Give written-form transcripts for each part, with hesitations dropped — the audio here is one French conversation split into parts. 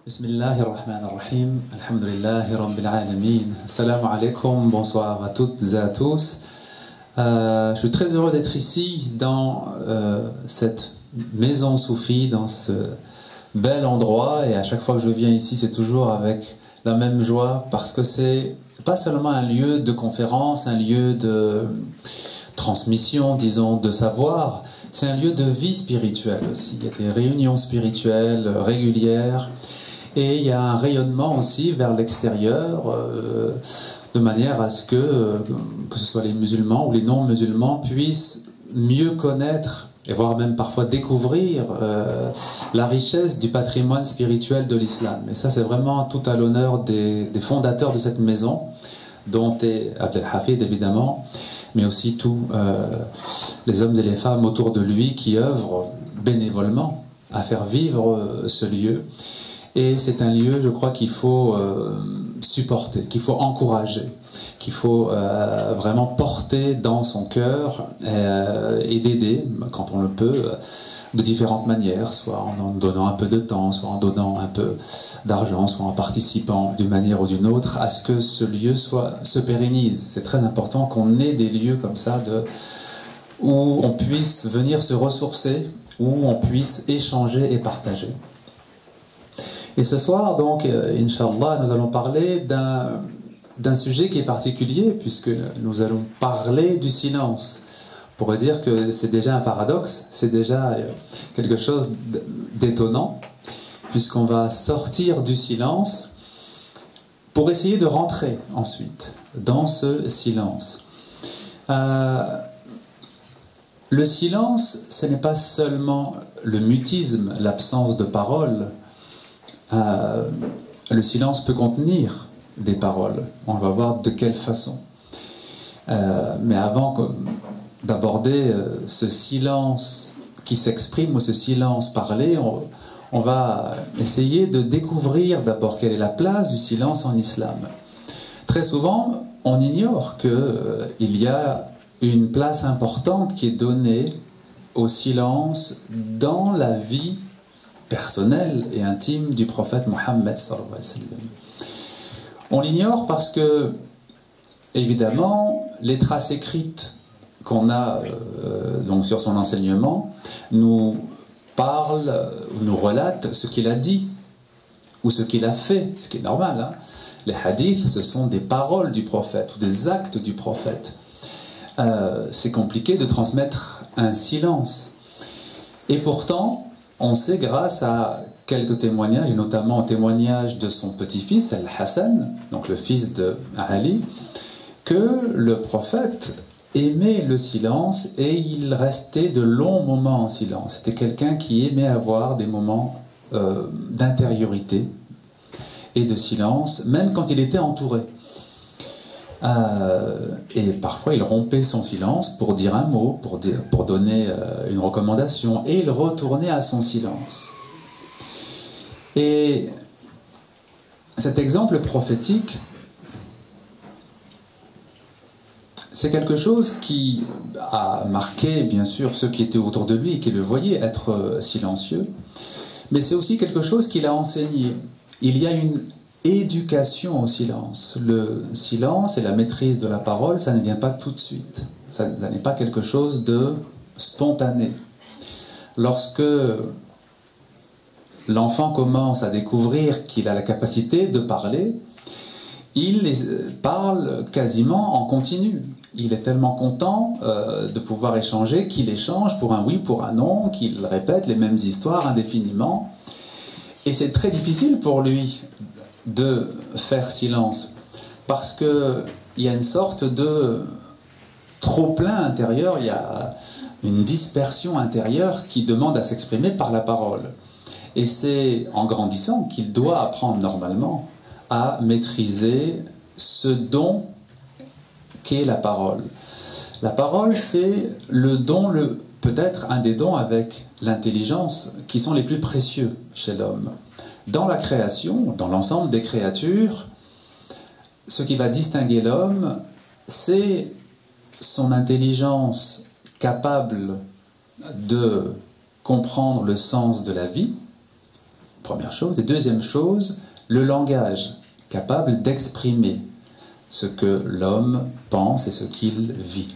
Bismillahirrahmanirrahim. Alhamdulillahi Rabbil Alamin. Assalamu alaikum, bonsoir à toutes et à tous. Je suis très heureux d'être ici dans cette maison soufie, dans ce bel endroit. Et à chaque fois que je viens ici, c'est toujours avec la même joie parce que c'est pas seulement un lieu de conférence, un lieu de transmission, disons, de savoir. C'est un lieu de vie spirituelle aussi. Il y a des réunions spirituelles régulières. Et il y a un rayonnement aussi vers l'extérieur, de manière à ce que ce soit les musulmans ou les non-musulmans, puissent mieux connaître, et voire même parfois découvrir la richesse du patrimoine spirituel de l'islam. Et ça, c'est vraiment tout à l'honneur des fondateurs de cette maison, dont est Abdelhafid, évidemment, mais aussi tous les hommes et les femmes autour de lui qui œuvrent bénévolement à faire vivre ce lieu. Et c'est un lieu, je crois, qu'il faut supporter, qu'il faut encourager, qu'il faut vraiment porter dans son cœur et d'aider, quand on le peut, de différentes manières, soit en donnant un peu de temps, soit en donnant un peu d'argent, soit en participant d'une manière ou d'une autre, à ce que ce lieu se pérennise. C'est très important qu'on ait des lieux comme ça où on puisse venir se ressourcer, où on puisse échanger et partager. Et ce soir, donc, Inch'Allah, nous allons parler d'un sujet qui est particulier, puisque nous allons parler du silence. On pourrait dire que c'est déjà un paradoxe, c'est déjà quelque chose d'étonnant, puisqu'on va sortir du silence pour essayer de rentrer ensuite dans ce silence. Le silence, ce n'est pas seulement le mutisme, l'absence de parole. Le silence peut contenir des paroles. On va voir de quelle façon. Mais avant d'aborder ce silence qui s'exprime ou ce silence parlé, on va essayer de découvrir d'abord quelle est la place du silence en islam. Très souvent, on ignore qu'il y a une place importante qui est donnée au silence dans la vie personnel et intime du prophète Mohammed sallallahu alayhi wa sallam. On l'ignore parce que, évidemment, les traces écrites qu'on a donc sur son enseignement nous parlent, nous relatent ce qu'il a dit ou ce qu'il a fait, ce qui est normal. Hein. Les hadiths, ce sont des paroles du prophète ou des actes du prophète. C'est compliqué de transmettre un silence. Et pourtant, on sait grâce à quelques témoignages, et notamment au témoignage de son petit-fils, Al-Hassan, donc le fils de Ali, que le prophète aimait le silence et il restait de longs moments en silence. C'était quelqu'un qui aimait avoir des moments d'intériorité et de silence, même quand il était entouré. Et parfois il rompait son silence pour dire un mot, pour donner une recommandation, et il retournait à son silence. Et cet exemple prophétique, c'est quelque chose qui a marqué bien sûr ceux qui étaient autour de lui et qui le voyaient être silencieux, mais c'est aussi quelque chose qu'il a enseigné. Il y a une éducation au silence. Le silence et la maîtrise de la parole, ça ne vient pas tout de suite. Ça n'est pas quelque chose de spontané. Lorsque l'enfant commence à découvrir qu'il a la capacité de parler, il parle quasiment en continu. Il est tellement content de pouvoir échanger qu'il échange pour un oui, pour un non, qu'il répète les mêmes histoires indéfiniment. Et c'est très difficile pour lui de faire silence, parce qu'il y a une sorte de trop-plein intérieur, il y a une dispersion intérieure qui demande à s'exprimer par la parole. Et c'est en grandissant qu'il doit apprendre normalement à maîtriser ce don qu'est la parole. La parole, c'est le don, peut-être un des dons avec l'intelligence qui sont les plus précieux chez l'homme. Dans la création, dans l'ensemble des créatures, ce qui va distinguer l'homme, c'est son intelligence capable de comprendre le sens de la vie, première chose. Et deuxième chose, le langage, capable d'exprimer ce que l'homme pense et ce qu'il vit.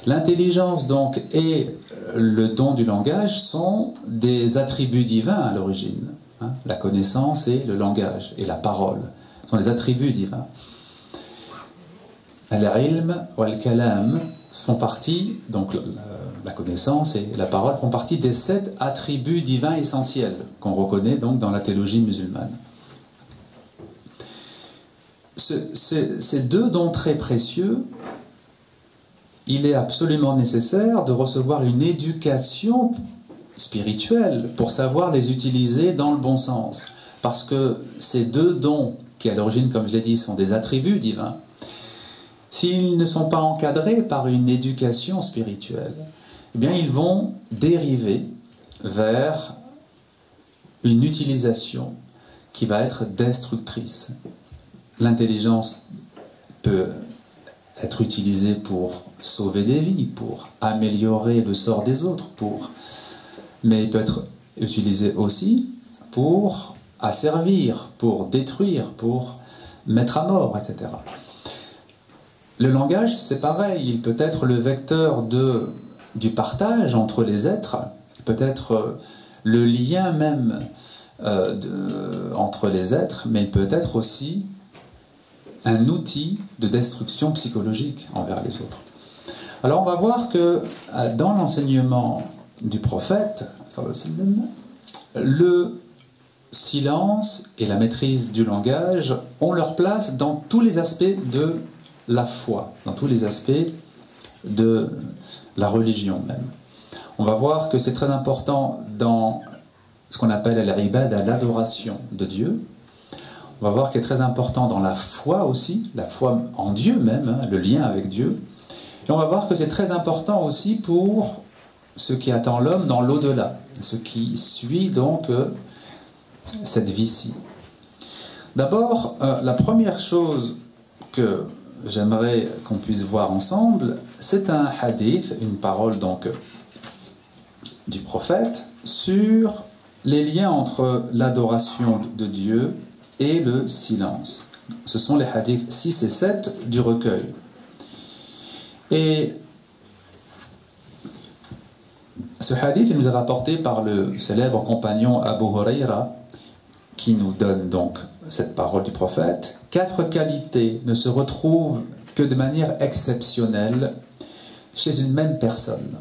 L'intelligence donc et le don du langage sont des attributs divins à l'origine. Hein, la connaissance et le langage et la parole sont des attributs divins. Al-ilm ou al-kalam font partie, donc la connaissance et la parole font partie des 7 attributs divins essentiels qu'on reconnaît donc dans la théologie musulmane. Ces 2 dons très précieux, il est absolument nécessaire de recevoir une éducation spirituelle pour savoir les utiliser dans le bon sens. Parce que ces 2 dons, qui à l'origine, comme je l'ai dit, sont des attributs divins, s'ils ne sont pas encadrés par une éducation spirituelle, eh bien ils vont dériver vers une utilisation qui va être destructrice. L'intelligence peut être utilisée pour sauver des vies, pour améliorer le sort des autres, mais il peut être utilisé aussi pour asservir, pour détruire, pour mettre à mort, etc. Le langage, c'est pareil, il peut être le vecteur du partage entre les êtres, peut être le lien même entre les êtres, mais il peut être aussi un outil de destruction psychologique envers les autres. Alors on va voir que dans l'enseignement du prophète, le silence et la maîtrise du langage ont leur place dans tous les aspects de la foi, dans tous les aspects de la religion même. On va voir que c'est très important dans ce qu'on appelle l'ibada, l'adoration de Dieu. On va voir qu'il est très important dans la foi aussi, la foi en Dieu même, hein, le lien avec Dieu. Et on va voir que c'est très important aussi pour ce qui attend l'homme dans l'au-delà, ce qui suit donc cette vie-ci. D'abord, la première chose que j'aimerais qu'on puisse voir ensemble, c'est un hadith, une parole donc du prophète sur les liens entre l'adoration de Dieu et le silence. Ce sont les hadiths 6 et 7 du recueil. Et ce hadith, il nous est rapporté par le célèbre compagnon Abu Huraira, qui nous donne donc cette parole du prophète. 4 qualités ne se retrouvent que de manière exceptionnelle chez une même personne.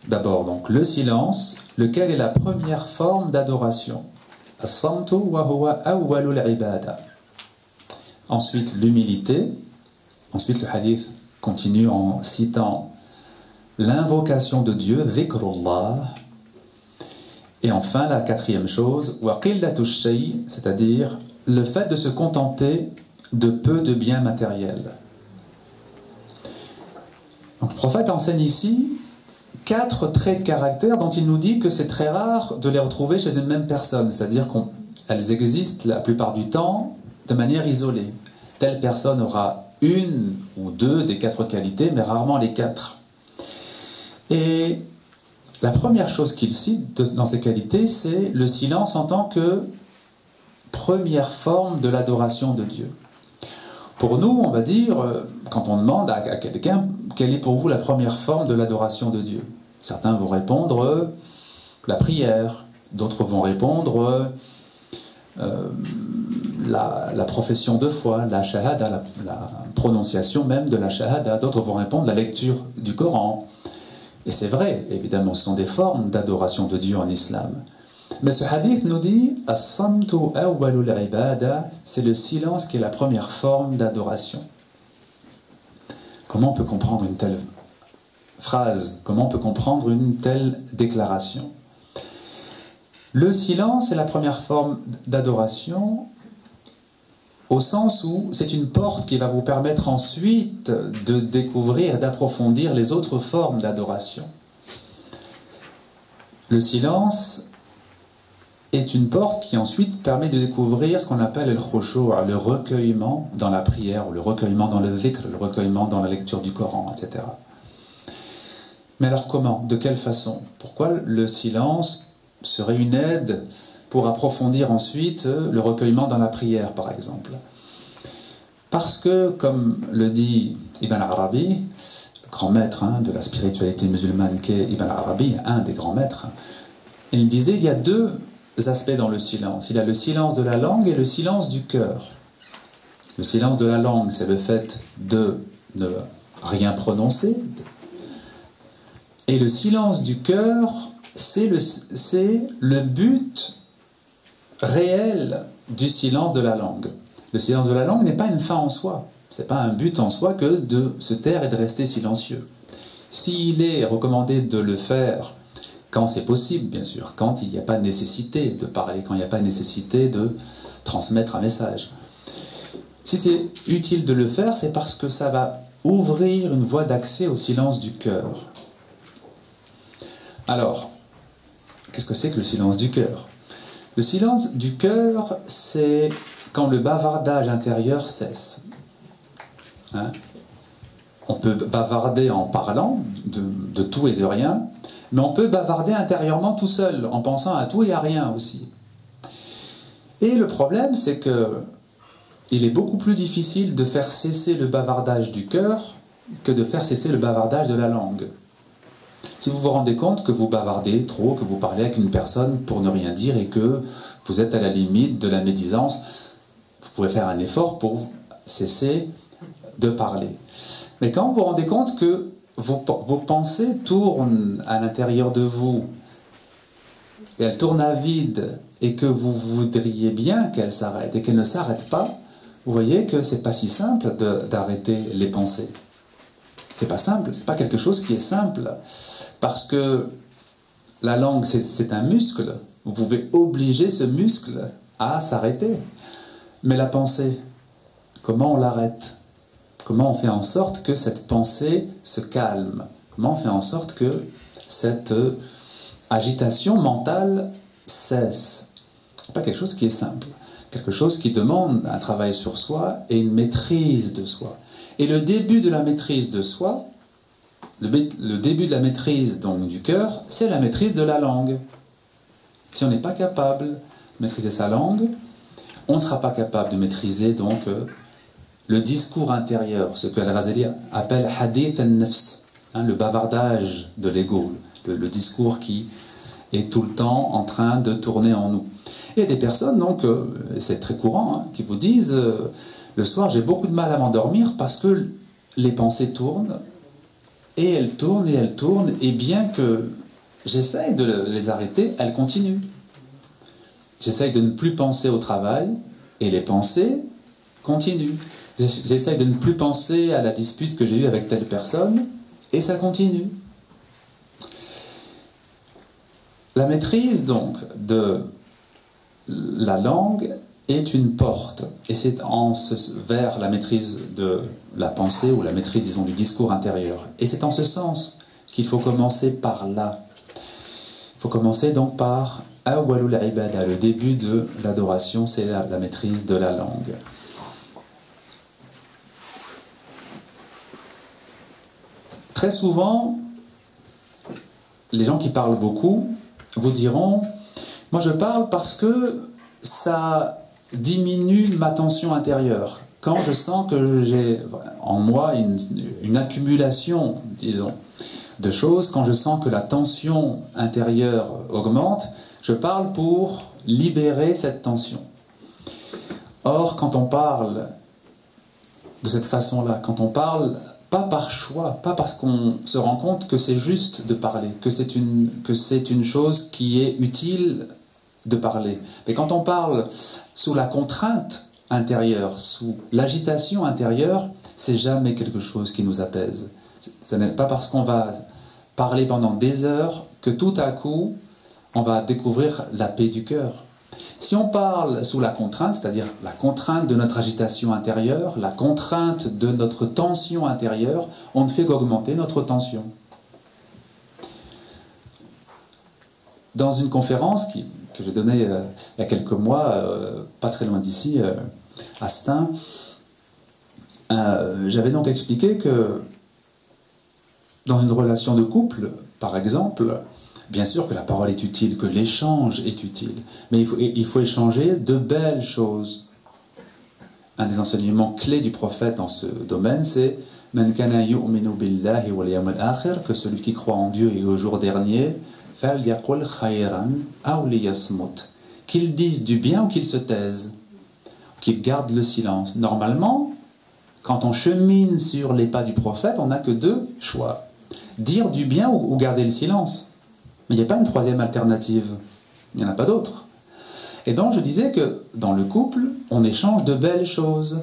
D'abord donc le silence, lequel est la première forme d'adoration. As-samtu wa huwa awwalul ibada. Ensuite l'humilité. Ensuite le hadith continue en citant l'invocation de Dieu, dhikrullah. Et enfin la 4e chose, wa qillatu shay, c'est-à-dire le fait de se contenter de peu de biens matériels. Donc, le prophète enseigne ici 4 traits de caractère dont il nous dit que c'est très rare de les retrouver chez une même personne, c'est-à-dire qu'elles existent la plupart du temps de manière isolée. Telle personne aura 1 ou 2 des 4 qualités, mais rarement les 4. Et la première chose qu'il cite dans ces qualités, c'est le silence en tant que première forme de l'adoration de Dieu. Pour nous, on va dire, quand on demande à quelqu'un, quelle est pour vous la première forme de l'adoration de Dieu? Certains vont répondre la prière, d'autres vont répondre la profession de foi, la shahada, la prononciation même de la shahada, d'autres vont répondre la lecture du Coran. Et c'est vrai, évidemment, ce sont des formes d'adoration de Dieu en islam. Mais ce hadith nous dit « As-samtu awwalul ibada » c'est le silence qui est la première forme d'adoration. Comment on peut comprendre une telle phrase? Comment on peut comprendre une telle déclaration? Le silence est la première forme d'adoration au sens où c'est une porte qui va vous permettre ensuite de découvrir, d'approfondir les autres formes d'adoration. Le silence est une porte qui ensuite permet de découvrir ce qu'on appelle le khushu', le recueillement dans la prière, ou le recueillement dans le dhikr, le recueillement dans la lecture du Coran, etc. Mais alors comment? De quelle façon? Pourquoi le silence serait une aide pour approfondir ensuite le recueillement dans la prière, par exemple. Parce que, comme le dit Ibn Arabi, le grand maître de la spiritualité musulmane qu'est Ibn Arabi, un des grands maîtres, il disait il y a deux aspects dans le silence. Il y a le silence de la langue et le silence du cœur. Le silence de la langue, c'est le fait de ne rien prononcer. Et le silence du cœur, c'est le but réel du silence de la langue. Le silence de la langue n'est pas une fin en soi. Ce n'est pas un but en soi que de se taire et de rester silencieux. S'il est recommandé de le faire quand c'est possible, bien sûr, quand il n'y a pas nécessité de parler, quand il n'y a pas nécessité de transmettre un message. Si c'est utile de le faire, c'est parce que ça va ouvrir une voie d'accès au silence du cœur. Alors, qu'est-ce que c'est que le silence du cœur? Le silence du cœur, c'est quand le bavardage intérieur cesse. On peut bavarder en parlant de tout et de rien, mais on peut bavarder intérieurement tout seul, en pensant à tout et à rien aussi. Et le problème, c'est que il est beaucoup plus difficile de faire cesser le bavardage du cœur que de faire cesser le bavardage de la langue. Si vous vous rendez compte que vous bavardez trop, que vous parlez avec une personne pour ne rien dire et que vous êtes à la limite de la médisance, vous pouvez faire un effort pour cesser de parler. Mais quand vous vous rendez compte que vos pensées tournent à l'intérieur de vous, et elles tournent à vide, et que vous voudriez bien qu'elles s'arrêtent, et qu'elles ne s'arrêtent pas, vous voyez que c'est pas si simple d'arrêter les pensées. C'est pas simple, c'est pas quelque chose qui est simple, parce que la langue, c'est un muscle. Vous pouvez obliger ce muscle à s'arrêter. Mais la pensée, comment on l'arrête? Comment on fait en sorte que cette pensée se calme? Comment on fait en sorte que cette agitation mentale cesse? C'est pas quelque chose qui est simple. Quelque chose qui demande un travail sur soi et une maîtrise de soi. Et le début de la maîtrise de soi, le début de la maîtrise donc du cœur, c'est la maîtrise de la langue. Si on n'est pas capable de maîtriser sa langue, on ne sera pas capable de maîtriser donc le discours intérieur, ce que Al-Ghazali appelle hadith al-nafs, le bavardage de l'ego, le discours qui est tout le temps en train de tourner en nous. Il y a des personnes, donc, c'est très courant, qui vous disent le soir j'ai beaucoup de mal à m'endormir parce que les pensées tournent, et elles tournent, et elles tournent, et bien que j'essaye de les arrêter, elles continuent. J'essaye de ne plus penser au travail, et les pensées continuent. J'essaye de ne plus penser à la dispute que j'ai eue avec telle personne, et ça continue. La maîtrise, donc, de la langue est une porte, et c'est vers la maîtrise de la pensée, ou la maîtrise, disons, du discours intérieur. Et c'est en ce sens qu'il faut commencer par là. Il faut commencer donc par awwalul ibada, le début de l'adoration, c'est la maîtrise de la langue. Très souvent, les gens qui parlent beaucoup vous diront « Moi je parle parce que ça diminue ma tension intérieure. Quand je sens que j'ai en moi une accumulation, disons, de choses, quand je sens que la tension intérieure augmente, je parle pour libérer cette tension. » Or, quand on parle de cette façon-là, quand on parle pas par choix, pas parce qu'on se rend compte que c'est juste de parler, que c'est une chose qui est utile de parler. Mais quand on parle sous la contrainte intérieure, sous l'agitation intérieure, c'est jamais quelque chose qui nous apaise. Ce n'est pas parce qu'on va parler pendant des heures que tout à coup, on va découvrir la paix du cœur. Si on parle sous la contrainte, c'est-à-dire la contrainte de notre agitation intérieure, la contrainte de notre tension intérieure, on ne fait qu'augmenter notre tension. Dans une conférence que j'ai donnée il y a quelques mois, pas très loin d'ici, à Stein, j'avais donc expliqué que dans une relation de couple, par exemple, Bien sûr que la parole est utile, que l'échange est utile, mais il faut échanger de belles choses. Un des enseignements clés du prophète dans ce domaine, c'est « Man kana yu'minu billahi wal yawmil akhir » que celui qui croit en Dieu et au jour dernier, « falyaqul khayran aw liyasmut » qu'il dise du bien ou qu'il se taise, qu'il garde le silence. Normalement, quand on chemine sur les pas du prophète, on n'a que deux choix. Dire du bien ou garder le silence. Mais il n'y a pas une troisième alternative. Il n'y en a pas d'autre. Et donc je disais que dans le couple, on échange de belles choses.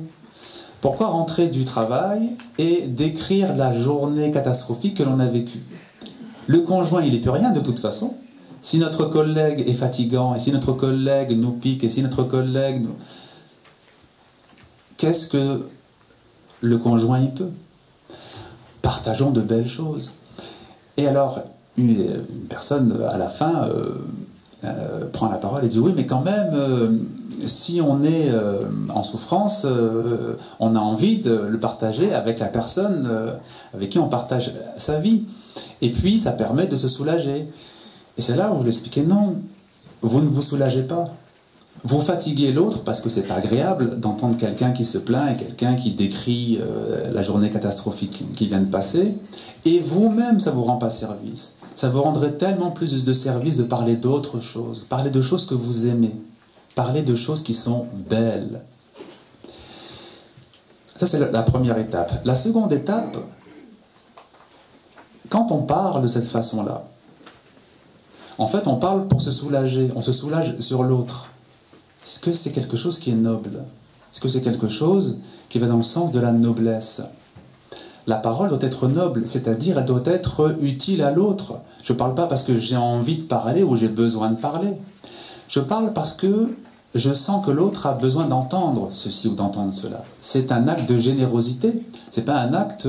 Pourquoi rentrer du travail et décrire la journée catastrophique que l'on a vécue? Le conjoint, il n'y peut rien de toute façon. Si notre collègue est fatigant, et si notre collègue nous pique, et si notre collègue nous... Qu'est-ce que le conjoint y peut? Partageons de belles choses. Et alors, une personne, à la fin, prend la parole et dit « Oui, mais quand même, si on est en souffrance, on a envie de le partager avec la personne avec qui on partage sa vie. Et puis, ça permet de se soulager. » Et c'est là où je lui expliquais « Non, vous ne vous soulagez pas. Vous fatiguez l'autre parce que c'est agréable d'entendre quelqu'un qui se plaint et quelqu'un qui décrit la journée catastrophique qui vient de passer. Et vous-même, ça ne vous rend pas service. Ça vous rendrait tellement plus de service de parler d'autres choses, parler de choses que vous aimez, parler de choses qui sont belles. » Ça, c'est la première étape. La seconde étape, quand on parle de cette façon-là, en fait, on parle pour se soulager, on se soulage sur l'autre. Est-ce que c'est quelque chose qui est noble? Est-ce que c'est quelque chose qui va dans le sens de la noblesse? La parole doit être noble, c'est-à-dire elle doit être utile à l'autre. Je ne parle pas parce que j'ai envie de parler ou j'ai besoin de parler. Je parle parce que je sens que l'autre a besoin d'entendre ceci ou d'entendre cela. C'est un acte de générosité, ce n'est pas un acte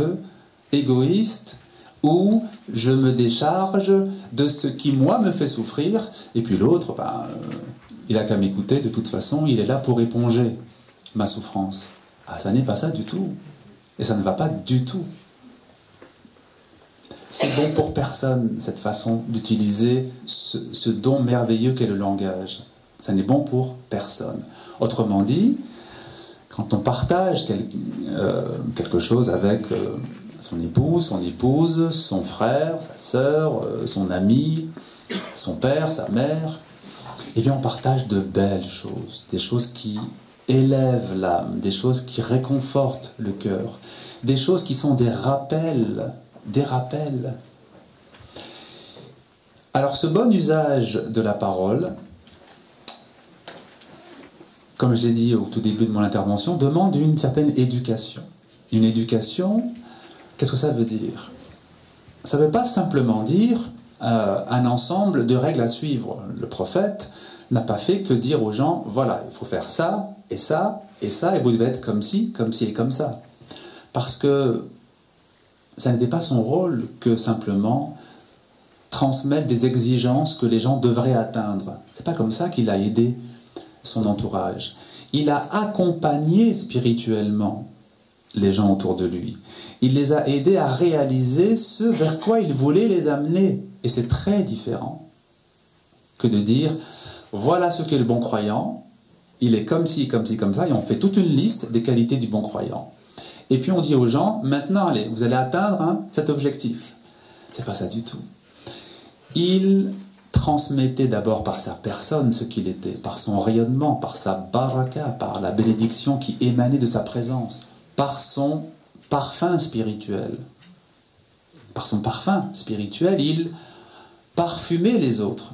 égoïste où je me décharge de ce qui, moi, me fait souffrir, et puis l'autre, il n'a qu'à m'écouter, de toute façon, il est là pour éponger ma souffrance. Ah, ça n'est pas ça du tout. Et ça ne va pas du tout. C'est bon pour personne, cette façon d'utiliser ce don merveilleux qu'est le langage. Ça n'est bon pour personne. Autrement dit, quand on partage quelque chose avec son époux, son épouse, son frère, sa sœur, son ami, son père, sa mère, eh bien on partage de belles choses, des choses qui élèvent l'âme, des choses qui réconfortent le cœur, des choses qui sont des rappels, des rappels. Alors ce bon usage de la parole, comme je l'ai dit au tout début de mon intervention, demande une certaine éducation. Une éducation, qu'est-ce que ça veut dire? Ça ne veut pas simplement dire un ensemble de règles à suivre. Le prophète n'a pas fait que dire aux gens, voilà, il faut faire ça, et ça, et ça, et vous devez être comme ci et comme ça. Parce que ça n'était pas son rôle que simplement transmettre des exigences que les gens devraient atteindre. C'est pas comme ça qu'il a aidé son entourage. Il a accompagné spirituellement les gens autour de lui. Il les a aidés à réaliser ce vers quoi il voulait les amener. Et c'est très différent que de dire, voilà ce qu'est le bon croyant, il est comme ci, comme ci, comme ça, et on fait toute une liste des qualités du bon croyant. Et puis on dit aux gens, maintenant, allez, vous allez atteindre cet objectif. C'est pas ça du tout. Il transmettait d'abord par sa personne ce qu'il était, par son rayonnement, par sa baraka, par la bénédiction qui émanait de sa présence, par son parfum spirituel. Par son parfum spirituel, il parfumait les autres.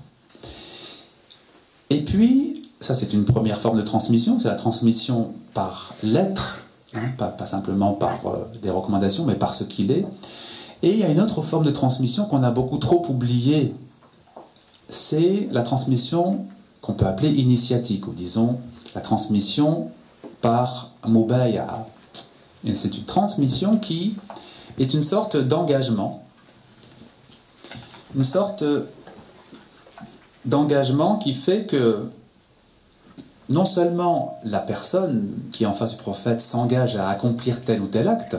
Et puis, ça c'est une première forme de transmission, c'est la transmission par l'être, hein, pas simplement par des recommandations, mais par ce qu'il est. Et il y a une autre forme de transmission qu'on a beaucoup trop oubliée, c'est la transmission qu'on peut appeler initiatique, ou disons la transmission par mubaya. Et c'est une transmission qui est une sorte d'engagement, une sorte d'engagement qui fait que non seulement la personne qui est en face du prophète s'engage à accomplir tel ou tel acte,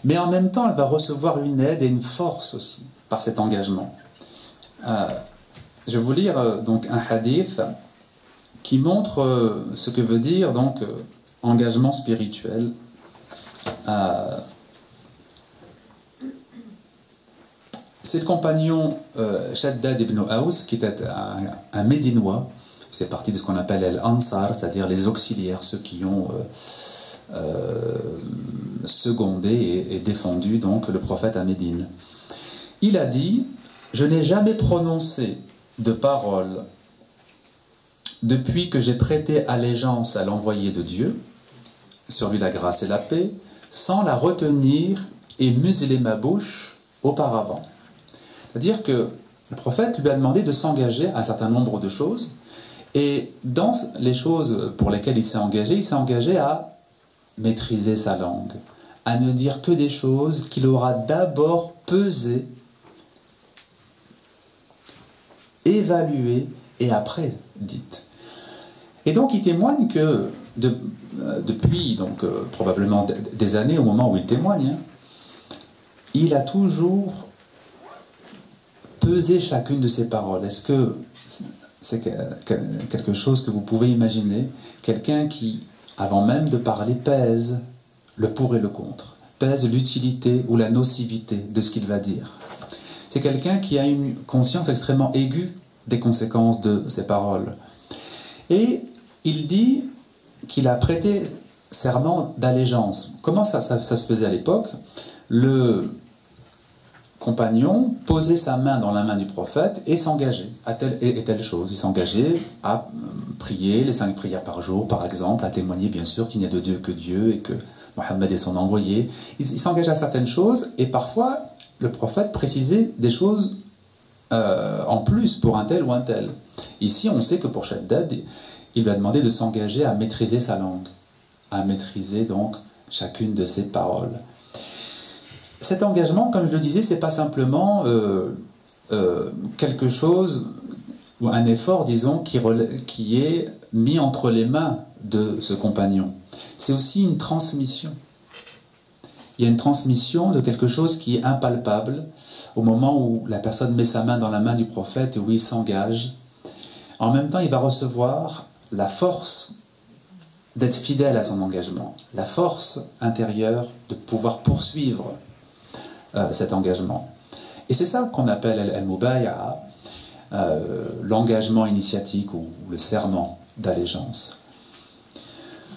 mais en même temps elle va recevoir une aide et une force aussi par cet engagement. Je vais vous lire donc un hadith qui montre ce que veut dire donc engagement spirituel. C'est le compagnon Shaddad ibn Aws, qui était un Médinois. C'est parti de ce qu'on appelle l'Ansar, c'est-à-dire les auxiliaires, ceux qui ont secondé et défendu donc le prophète à Médine. Il a dit: je n'ai jamais prononcé de parole depuis que j'ai prêté allégeance à l'envoyé de Dieu, sur lui la grâce et la paix, sans la retenir et museler ma bouche auparavant. C'est-à-dire que le prophète lui a demandé de s'engager à un certain nombre de choses, et dans les choses pour lesquelles il s'est engagé à maîtriser sa langue, à ne dire que des choses qu'il aura d'abord pesées, évaluées et après dites. Et donc il témoigne que depuis donc, probablement des années au moment où il témoigne, il a toujours pesé chacune de ses paroles. Est-ce que c'est quelque chose que vous pouvez imaginer? Quelqu'un qui, avant même de parler, pèse le pour et le contre, pèse l'utilité ou la nocivité de ce qu'il va dire. C'est quelqu'un qui a une conscience extrêmement aiguë des conséquences de ses paroles. Et il dit qu'il a prêté serment d'allégeance. Comment ça se faisait à l'époque? Le compagnon posait sa main dans la main du prophète et s'engageait à telle et telle chose. Il s'engageait à prier les 5 prières par jour, par exemple, à témoigner bien sûr qu'il n'y a de Dieu que Dieu et que Mohammed est son envoyé. Il s'engageait à certaines choses et parfois le prophète précisait des choses en plus pour un tel ou un tel. Ici, on sait que pour Shaddad, il lui a demandé de s'engager à maîtriser sa langue, à maîtriser donc chacune de ses paroles. Cet engagement, comme je le disais, c'est pas simplement quelque chose ou un effort, disons, qui est mis entre les mains de ce compagnon. C'est aussi une transmission. Il y a une transmission de quelque chose qui est impalpable au moment où la personne met sa main dans la main du prophète et où il s'engage. En même temps, il va recevoir la force d'être fidèle à son engagement, la force intérieure de pouvoir poursuivre cet engagement. Et c'est ça qu'on appelle al-mubay'a, l'engagement initiatique ou le serment d'allégeance.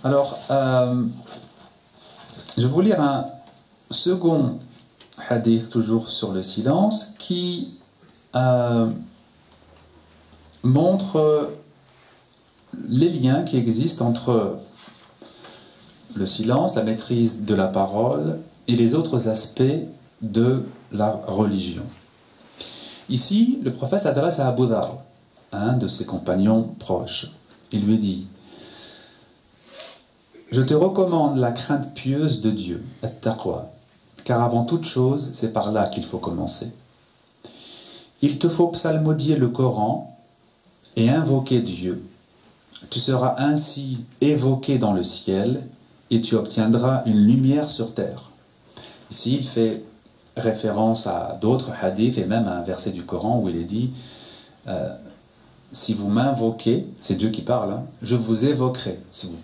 Alors, je vais vous lire un second hadith, toujours sur le silence, qui montre les liens qui existent entre le silence, la maîtrise de la parole et les autres aspects de la religion. Ici, le prophète s'adresse à Abu Dharr, un de ses compagnons proches. Il lui dit: je te recommande la crainte pieuse de Dieu, at-taqwa, car avant toute chose, c'est par là qu'il faut commencer. Il te faut psalmodier le Coran et invoquer Dieu. Tu seras ainsi évoqué dans le ciel et tu obtiendras une lumière sur terre. Ici, il fait référence à d'autres hadiths et même à un verset du Coran où il est dit si vous m'invoquez, c'est Dieu qui parle, hein, je vous évoquerai. Si vous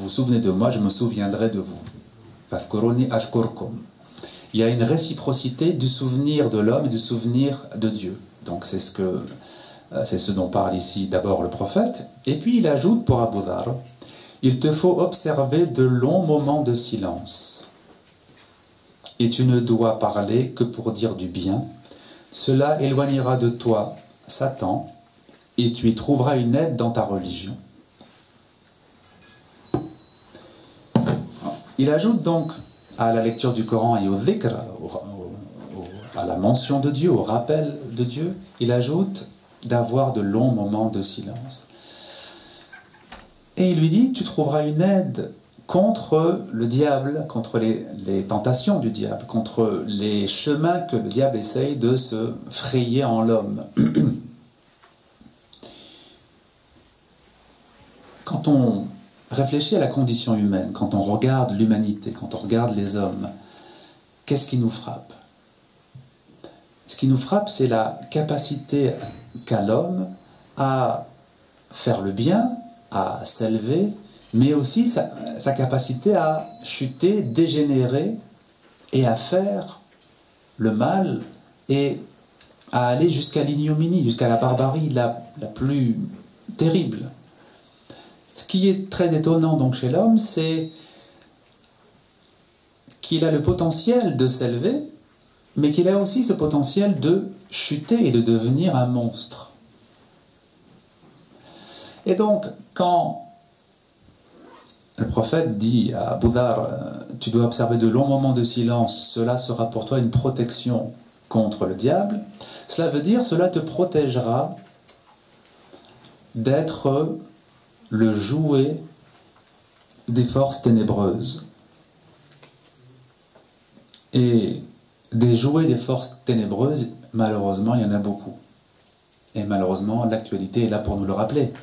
vous souvenez de moi, je me souviendrai de vous. Fafkuruni afkurkum. Il y a une réciprocité du souvenir de l'homme et du souvenir de Dieu. Donc c'est ce dont parle ici d'abord le prophète. Et puis il ajoute pour Abu Dharr: il te faut observer de longs moments de silence. Et tu ne dois parler que pour dire du bien. Cela éloignera de toi Satan et tu y trouveras une aide dans ta religion. Il ajoute donc à la lecture du Coran et au dhikr, à la mention de Dieu, au rappel de Dieu, il ajoute d'avoir de longs moments de silence. Et il lui dit: tu trouveras une aide contre le diable, contre les tentations du diable, contre les chemins que le diable essaye de se frayer en l'homme. Quand on réfléchit à la condition humaine, quand on regarde l'humanité, quand on regarde les hommes, qu'est-ce qui nous frappe? ce qui nous frappe, c'est la capacité qu'a l'homme à faire le bien, à s'élever, mais aussi sa capacité à chuter, dégénérer et à faire le mal et à aller jusqu'à l'ignominie, jusqu'à la barbarie la plus terrible. Ce qui est très étonnant donc chez l'homme, c'est qu'il a le potentiel de s'élever, mais qu'il a aussi ce potentiel de chuter et de devenir un monstre. Et donc, quand le prophète dit à Abu Dharr, tu dois observer de longs moments de silence, cela sera pour toi une protection contre le diable, cela veut dire, cela te protégera d'être le jouet des forces ténébreuses. Et des jouets des forces ténébreuses, malheureusement, il y en a beaucoup. Et malheureusement, l'actualité est là pour nous le rappeler,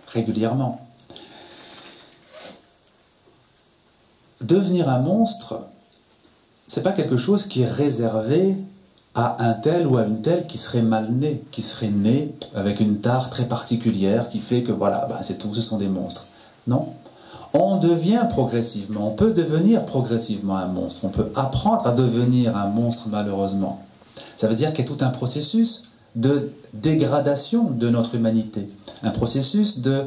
régulièrement. Devenir un monstre, c'est pas quelque chose qui est réservé à un tel ou à une telle qui serait mal né, qui serait né avec une tare très particulière qui fait que voilà, ben c'est tout, ce sont des monstres. Non. On devient progressivement, on peut devenir progressivement un monstre, on peut apprendre à devenir un monstre malheureusement. Ça veut dire qu'il y a tout un processus de dégradation de notre humanité, un processus de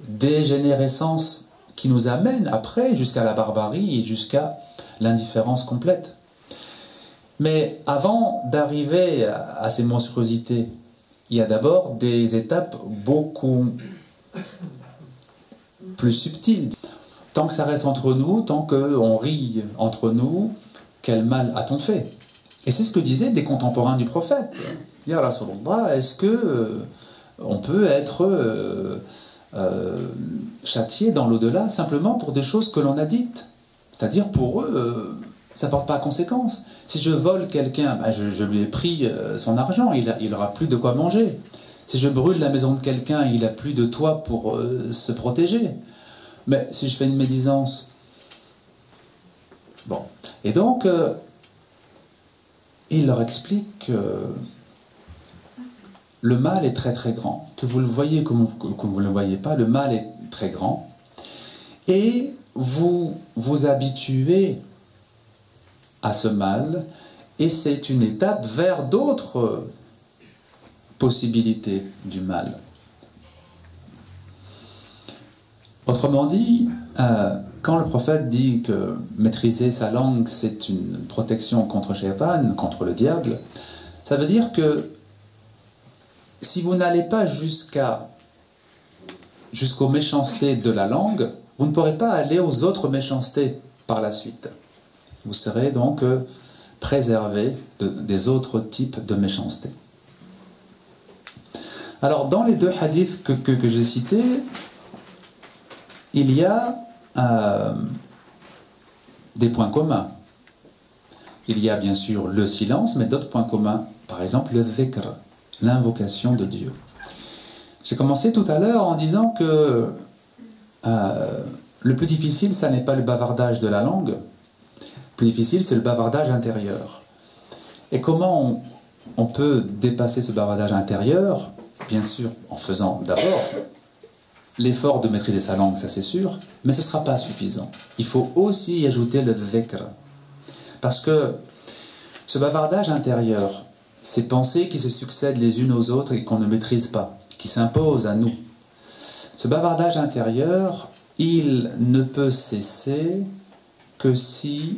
dégénérescence qui nous amène après jusqu'à la barbarie et jusqu'à l'indifférence complète. Mais avant d'arriver à ces monstruosités, il y a d'abord des étapes beaucoup plus subtiles. Tant que ça reste entre nous, tant qu'on rit entre nous, quel mal a-t-on fait? Et c'est ce que disaient des contemporains du prophète. Ya Rasulallah, est-ce que on peut être châtié dans l'au-delà simplement pour des choses que l'on a dites? C'est-à-dire pour eux, ça ne porte pas à conséquence. Si je vole quelqu'un, ben je lui ai pris son argent, il n'aura plus de quoi manger. Si je brûle la maison de quelqu'un, il n'a plus de toit pour se protéger. Mais si je fais une médisance... Bon. Et donc, il leur explique que le mal est très très grand. Que vous le voyez comme vous ne le voyez pas, le mal est très grand. Et vous vous habituez à ce mal, et c'est une étape vers d'autres possibilités du mal. Autrement dit, quand le prophète dit que maîtriser sa langue, c'est une protection contre Shaitan, contre le diable, ça veut dire que si vous n'allez pas jusqu'aux méchancetés de la langue, vous ne pourrez pas aller aux autres méchancetés par la suite. Vous serez donc préservé des autres types de méchanceté. Alors, dans les deux hadiths que j'ai cités, il y a des points communs. Il y a bien sûr le silence, mais d'autres points communs. Par exemple, le dhikr, l'invocation de Dieu. J'ai commencé tout à l'heure en disant que le plus difficile, ça n'est pas le bavardage de la langue. Le plus difficile, c'est le bavardage intérieur. Et comment on peut dépasser ce bavardage intérieur? Bien sûr, en faisant d'abord l'effort de maîtriser sa langue, ça c'est sûr, mais ce ne sera pas suffisant. Il faut aussi y ajouter le dhikr. Parce que ce bavardage intérieur, ces pensées qui se succèdent les unes aux autres et qu'on ne maîtrise pas, qui s'imposent à nous, ce bavardage intérieur, il ne peut cesser que si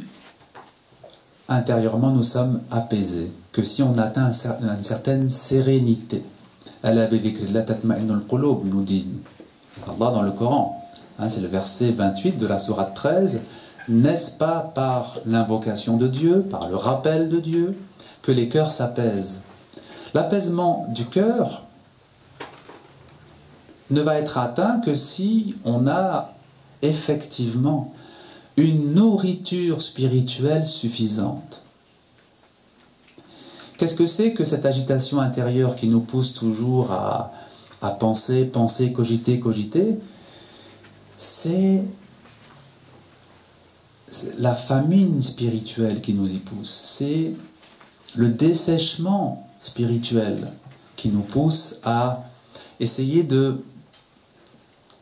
intérieurement nous sommes apaisés, que si on atteint une certaine sérénité. Ala bi dhikrillah tatma'innul qulub, nous dit Allah dans le Coran. C'est le verset 28 de la sourate 13. N'est-ce pas par l'invocation de Dieu, par le rappel de Dieu, que les cœurs s'apaisent? L'apaisement du cœur ne va être atteint que si on a effectivement une nourriture spirituelle suffisante. Qu'est-ce que c'est que cette agitation intérieure qui nous pousse toujours à penser, penser, cogiter, cogiter? C'est la famine spirituelle qui nous y pousse. C'est le dessèchement spirituel qui nous pousse à essayer de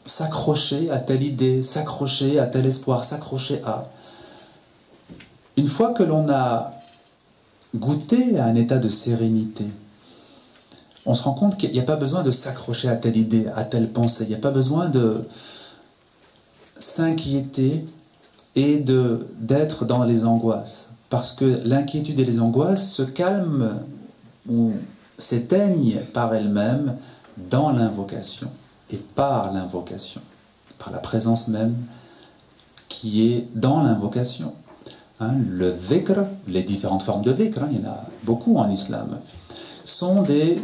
s'accrocher à telle idée, s'accrocher à tel espoir, s'accrocher à... Une fois que l'on a goûté à un état de sérénité, on se rend compte qu'il n'y a pas besoin de s'accrocher à telle idée, à telle pensée, il n'y a pas besoin de s'inquiéter et d'être dans les angoisses. Parce que l'inquiétude et les angoisses se calment ou s'éteignent par elles-mêmes dans l'invocation et par l'invocation, par la présence même qui est dans l'invocation. Hein, le dhikr, les différentes formes de dhikr, il y en a beaucoup en islam, sont des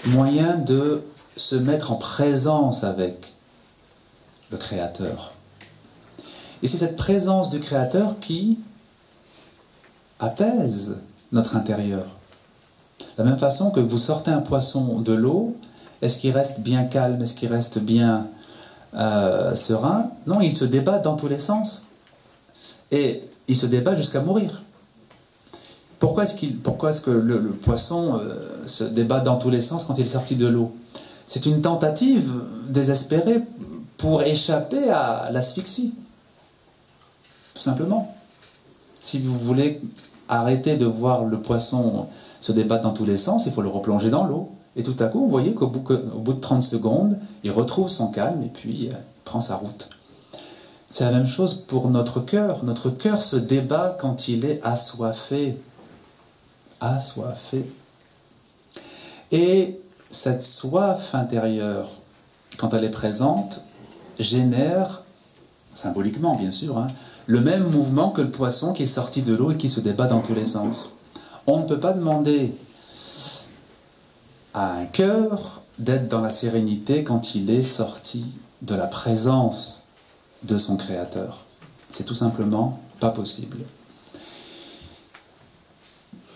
moyens de se mettre en présence avec le Créateur. Et c'est cette présence du Créateur qui apaise notre intérieur. De la même façon que vous sortez un poisson de l'eau, est-ce qu'il reste bien calme, est-ce qu'il reste bien serein? Non, il se débat dans tous les sens. Et il se débat jusqu'à mourir. Pourquoi est-ce que le poisson se débat dans tous les sens quand il est sorti de l'eau? C'est une tentative désespérée pour échapper à l'asphyxie. Tout simplement. Si vous voulez arrêter de voir le poisson se débattre dans tous les sens, il faut le replonger dans l'eau. Et tout à coup, vous voyez qu'au bout de 30 secondes, il retrouve son calme et puis prend sa route. C'est la même chose pour notre cœur. Notre cœur se débat quand il est assoiffé. Assoiffé. Et cette soif intérieure, quand elle est présente, génère, symboliquement bien sûr, hein, le même mouvement que le poisson qui est sorti de l'eau et qui se débat dans tous les sens. On ne peut pas demander à un cœur d'être dans la sérénité quand il est sorti de la présence de son Créateur. C'est tout simplement pas possible.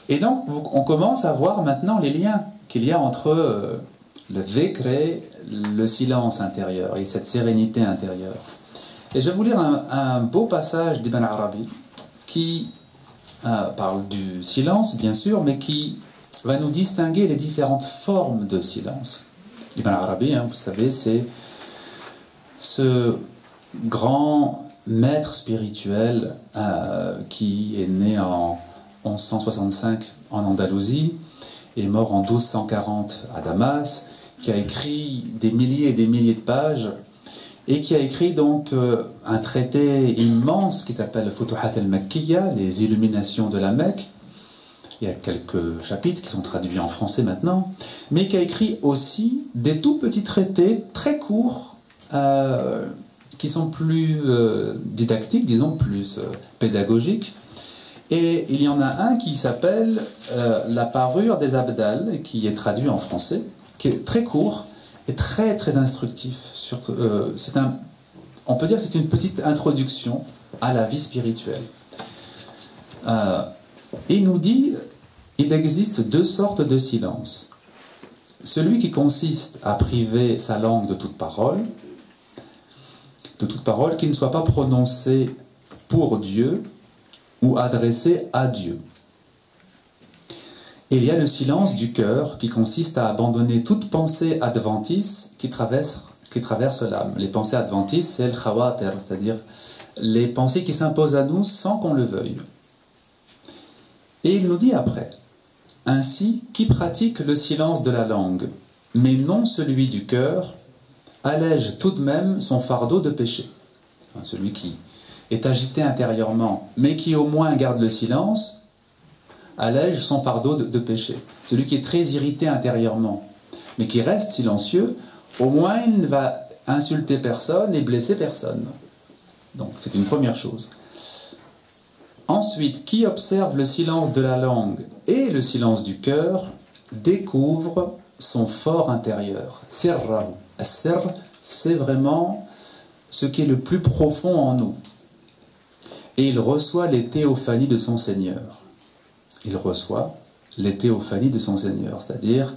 Et donc, on commence à voir maintenant les liens qu'il y a entre le dhikr et le silence intérieur et cette sérénité intérieure. Et je vais vous lire un beau passage d'Ibn Arabi qui parle du silence, bien sûr, mais qui va nous distinguer les différentes formes de silence. Ibn Arabi, hein, vous savez, c'est ce grand maître spirituel qui est né en 1165 en Andalousie, est mort en 1240 à Damas, qui a écrit des milliers et des milliers de pages et qui a écrit donc un traité immense qui s'appelle Futuhat al-Makkiya, les illuminations de la Mecque. Il y a quelques chapitres qui sont traduits en français maintenant, mais qui a écrit aussi des tout petits traités très courts qui sont plus didactiques, disons plus pédagogiques. Et il y en a un qui s'appelle La parure des Abdal, qui est traduit en français, qui est très court et très très instructif. On peut dire que c'est une petite introduction à la vie spirituelle. Il nous dit il existe deux sortes de silence. Celui qui consiste à priver sa langue de toute parole qui ne soit pas prononcée pour Dieu ou adressée à Dieu. Et il y a le silence du cœur qui consiste à abandonner toute pensée adventice qui traverse l'âme. Les pensées adventices, c'est le khawatir, c'est-à-dire les pensées qui s'imposent à nous sans qu'on le veuille. Et il nous dit après, ainsi, qui pratique le silence de la langue, mais non celui du cœur, allège tout de même son fardeau de péché. Enfin, celui qui est agité intérieurement, mais qui au moins garde le silence, allège son fardeau de péché. Celui qui est très irrité intérieurement, mais qui reste silencieux, au moins il ne va insulter personne et blesser personne. Donc c'est une première chose. Ensuite, qui observe le silence de la langue et le silence du cœur, découvre son fort intérieur. Sirrahu. As-sirr, c'est vraiment ce qui est le plus profond en nous. Et il reçoit les théophanies de son Seigneur. Il reçoit les théophanies de son Seigneur, c'est-à-dire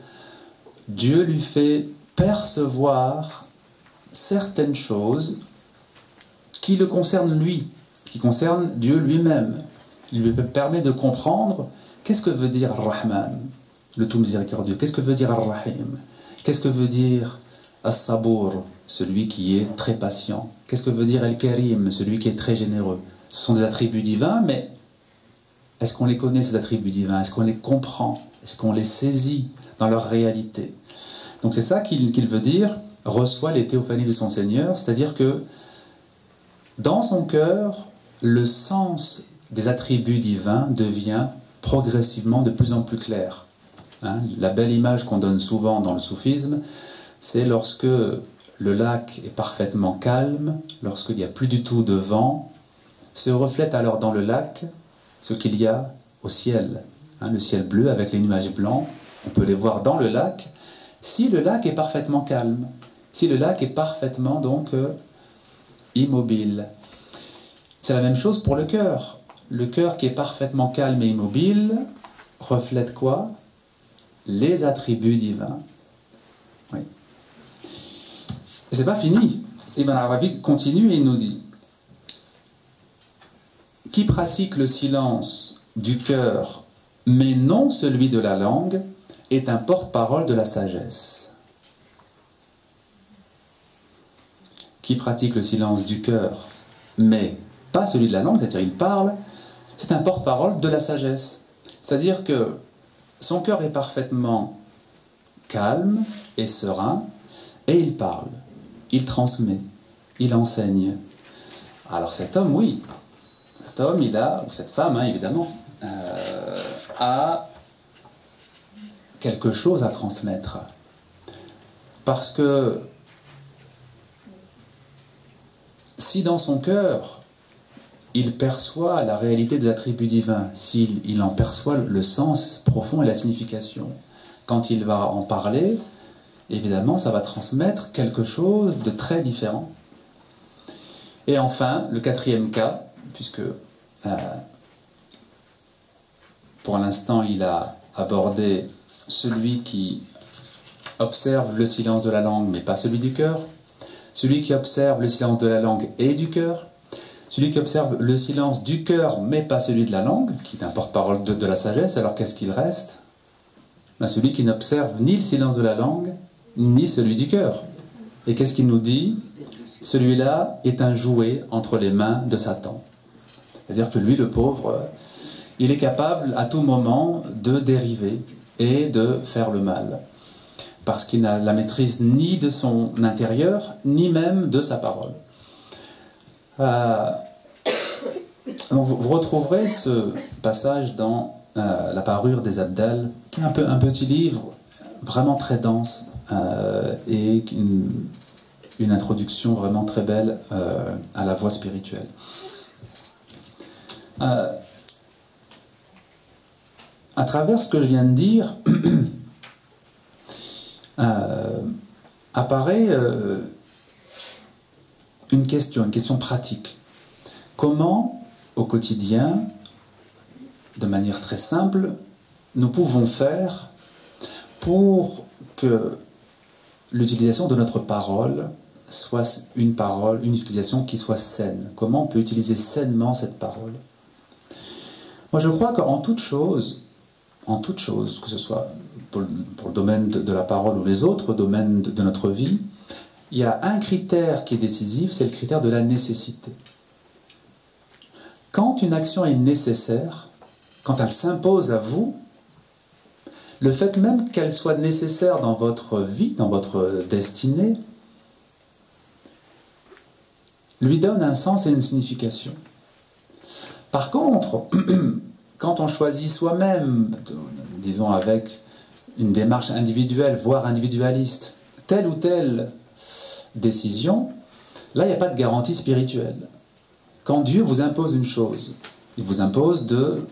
Dieu lui fait percevoir certaines choses qui le concernent lui, qui concernent Dieu lui-même. Il lui permet de comprendre Qu'est-ce que veut dire Ar-Rahman, le tout miséricordieux? Qu'est-ce que veut dire Ar-Rahim? Qu'est-ce que veut dire As-Sabour, celui qui est très patient? Qu'est-ce que veut dire Al-Karim, celui qui est très généreux? Ce sont des attributs divins, mais est-ce qu'on les connaît, ces attributs divins? Est-ce qu'on les comprend? Est-ce qu'on les saisit dans leur réalité? Donc c'est ça qu'il veut dire, reçoit les théophanies de son Seigneur, c'est-à-dire que dans son cœur, le sens des attributs divins devient progressivement de plus en plus clair. Hein, la belle image qu'on donne souvent dans le soufisme, c'est lorsque le lac est parfaitement calme, lorsqu'il n'y a plus du tout de vent, se reflète alors dans le lac ce qu'il y a au ciel. Hein, le ciel bleu avec les nuages blancs, on peut les voir dans le lac, si le lac est parfaitement calme, si le lac est parfaitement donc immobile. C'est la même chose pour le cœur. Le cœur qui est parfaitement calme et immobile reflète quoi? Les attributs divins. Oui. Et c'est pas fini. Ibn Arabi continue et il nous dit: qui pratique le silence du cœur, mais non celui de la langue, est un porte-parole de la sagesse. Qui pratique le silence du cœur, mais pas celui de la langue, c'est-à-dire il parle, c'est un porte-parole de la sagesse. C'est-à-dire que son cœur est parfaitement calme et serein, et il parle, il transmet, il enseigne. Alors cet homme, oui, cet homme, il a, ou cette femme, hein, évidemment, a quelque chose à transmettre. Parce que si dans son cœur, il perçoit la réalité des attributs divins, s'il en perçoit le sens profond et la signification, quand il va en parler, évidemment, ça va transmettre quelque chose de très différent. Et enfin, le quatrième cas, puisque pour l'instant, il a abordé celui qui observe le silence de la langue, mais pas celui du cœur, celui qui observe le silence de la langue et du cœur, celui qui observe le silence du cœur, mais pas celui de la langue, qui est un porte-parole de la sagesse. Alors qu'est-ce qu'il reste? Ben, celui qui n'observe ni le silence de la langue, ni celui du cœur. Et qu'est-ce qu'il nous dit? Celui-là est un jouet entre les mains de Satan. C'est-à-dire que lui, le pauvre, il est capable à tout moment de dériver et de faire le mal. Parce qu'il n'a la maîtrise ni de son intérieur, ni même de sa parole. Donc vous retrouverez ce passage dans La parure des Abdal, qui est un petit livre vraiment très dense et une introduction vraiment très belle à la voie spirituelle. À travers ce que je viens de dire, apparaît une question pratique. Comment, au quotidien, de manière très simple, nous pouvons faire pour que l'utilisation de notre parole soit une utilisation qui soit saine? Comment on peut utiliser sainement cette parole? Moi, je crois qu'en toute chose, que ce soit pour le domaine de la parole ou les autres domaines de notre vie, il y a un critère qui est décisif, c'est le critère de la nécessité. Quand une action est nécessaire, quand elle s'impose à vous, le fait même qu'elle soit nécessaire dans votre vie, dans votre destinée, lui donne un sens et une signification. Par contre, quand on choisit soi-même, disons avec une démarche individuelle, voire individualiste, telle ou telle décision, là il n'y a pas de garantie spirituelle. Quand Dieu vous impose une chose, il vous impose de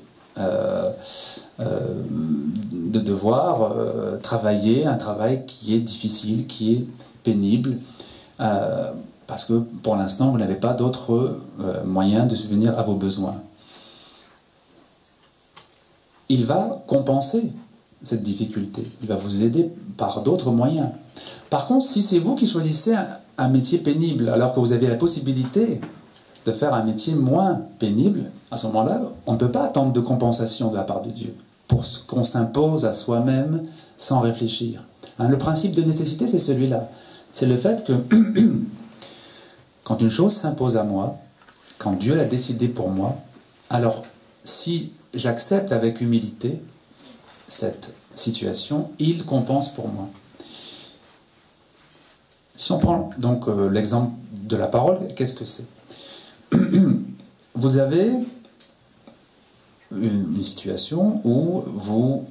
devoir travailler un travail qui est difficile, qui est pénible, parce que pour l'instant vous n'avez pas d'autres moyens de subvenir à vos besoins. Il va compenser cette difficulté, il va vous aider par d'autres moyens. Par contre, si c'est vous qui choisissez un métier pénible, alors que vous avez la possibilité de faire un métier moins pénible, à ce moment-là, on ne peut pas attendre de compensation de la part de Dieu. qu'on s'impose à soi-même sans réfléchir. Hein, le principe de nécessité, c'est celui-là. C'est le fait que quand une chose s'impose à moi, quand Dieu l'a décidé pour moi, alors si j'accepte avec humilité cette situation, il compense pour moi. Si on prend donc l'exemple de la parole, qu'est-ce que c'est? Vous avez une situation où vous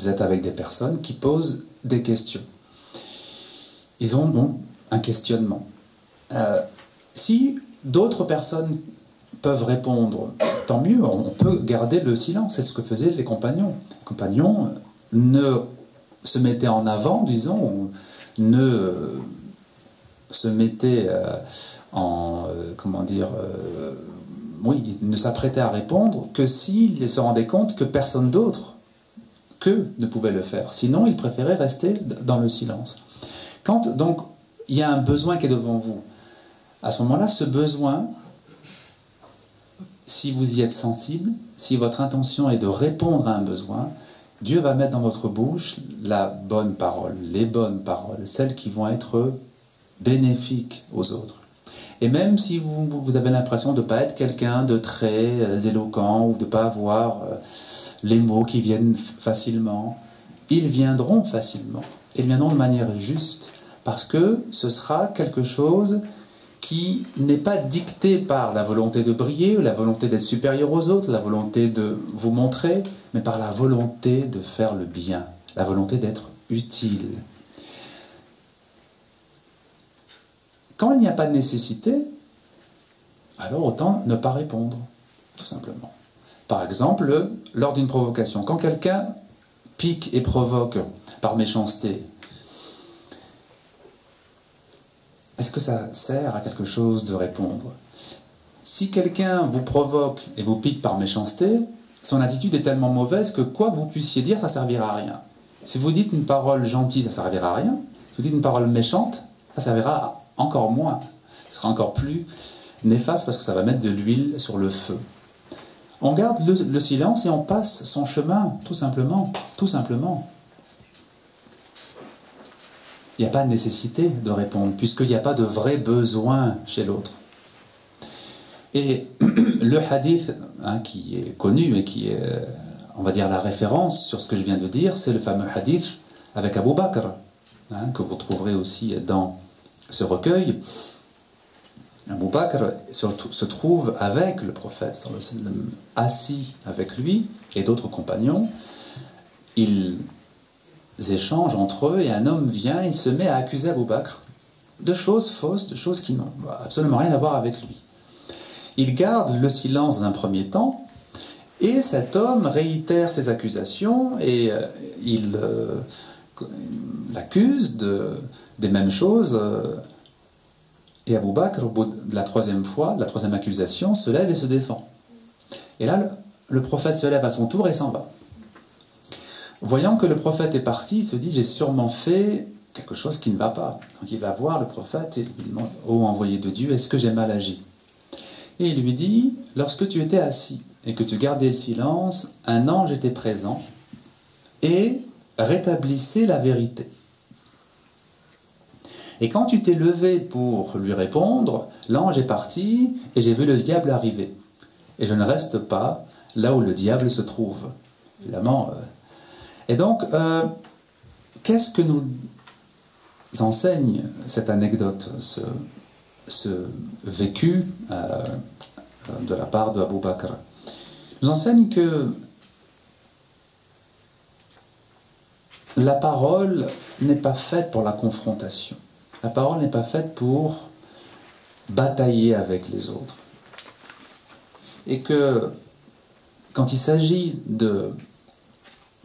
êtes avec des personnes qui posent des questions. Ils ont donc un questionnement. Si d'autres personnes peuvent répondre, tant mieux, on peut garder le silence. C'est ce que faisaient les compagnons. Les compagnons ne se mettaient en avant, disons, ou ne se mettaient oui, ils ne s'apprêtaient à répondre que s'ils se rendaient compte que personne d'autre qu'eux ne pouvait le faire. Sinon, ils préféraient rester dans le silence. Quand donc il y a un besoin qui est devant vous, à ce moment-là, ce besoin, si vous y êtes sensible, si votre intention est de répondre à un besoin, Dieu va mettre dans votre bouche la bonne parole, les bonnes paroles, celles qui vont être bénéfiques aux autres. Et même si vous avez l'impression de ne pas être quelqu'un de très éloquent ou de ne pas avoir les mots qui viennent facilement, ils viendront facilement. Ils viendront de manière juste, parce que ce sera quelque chose qui n'est pas dicté par la volonté de briller, la volonté d'être supérieur aux autres, la volonté de vous montrer, mais par la volonté de faire le bien, la volonté d'être utile. Quand il n'y a pas de nécessité, alors autant ne pas répondre, tout simplement. Par exemple, lors d'une provocation, quand quelqu'un pique et provoque par méchanceté, est-ce que ça sert à quelque chose de répondre? Si quelqu'un vous provoque et vous pique par méchanceté, son attitude est tellement mauvaise que quoi que vous puissiez dire, ça ne servira à rien. Si vous dites une parole gentille, ça ne servira à rien. Si vous dites une parole méchante, ça servira encore moins. Ce sera encore plus néfaste parce que ça va mettre de l'huile sur le feu. On garde le silence et on passe son chemin, tout simplement. Tout simplement. Il n'y a pas de nécessité de répondre, puisqu'il n'y a pas de vrai besoin chez l'autre. Et le hadith qui est connu et qui est, on va dire, la référence sur ce que je viens de dire, c'est le fameux hadith avec Abu Bakr, que vous trouverez aussi dans ce recueil. Abu Bakr se trouve avec le prophète, assis avec lui et d'autres compagnons. Ils échangent entre eux et un homme vient et se met à accuser Abu Bakr de choses fausses, de choses qui n'ont absolument rien à voir avec lui. Il garde le silence d'un premier temps et cet homme réitère ses accusations et il l'accuse des mêmes choses. Et Abu Bakr, au bout de la troisième fois, la troisième accusation, se lève et se défend. Et là, le prophète se lève à son tour et s'en va. Voyant que le prophète est parti, il se dit, j'ai sûrement fait quelque chose qui ne va pas. Donc il va voir le prophète et lui demande, ô envoyé de Dieu, est-ce que j'ai mal agi? Et il lui dit, lorsque tu étais assis et que tu gardais le silence, un ange était présent et rétablissait la vérité. Et quand tu t'es levé pour lui répondre, l'ange est parti et j'ai vu le diable arriver. Et je ne reste pas là où le diable se trouve. Évidemment. Et donc, qu'est-ce que nous enseigne cette anecdote, ce vécu de la part de Abu Bakr? Nous enseigne que la parole n'est pas faite pour la confrontation. La parole n'est pas faite pour batailler avec les autres. Et que quand il s'agit de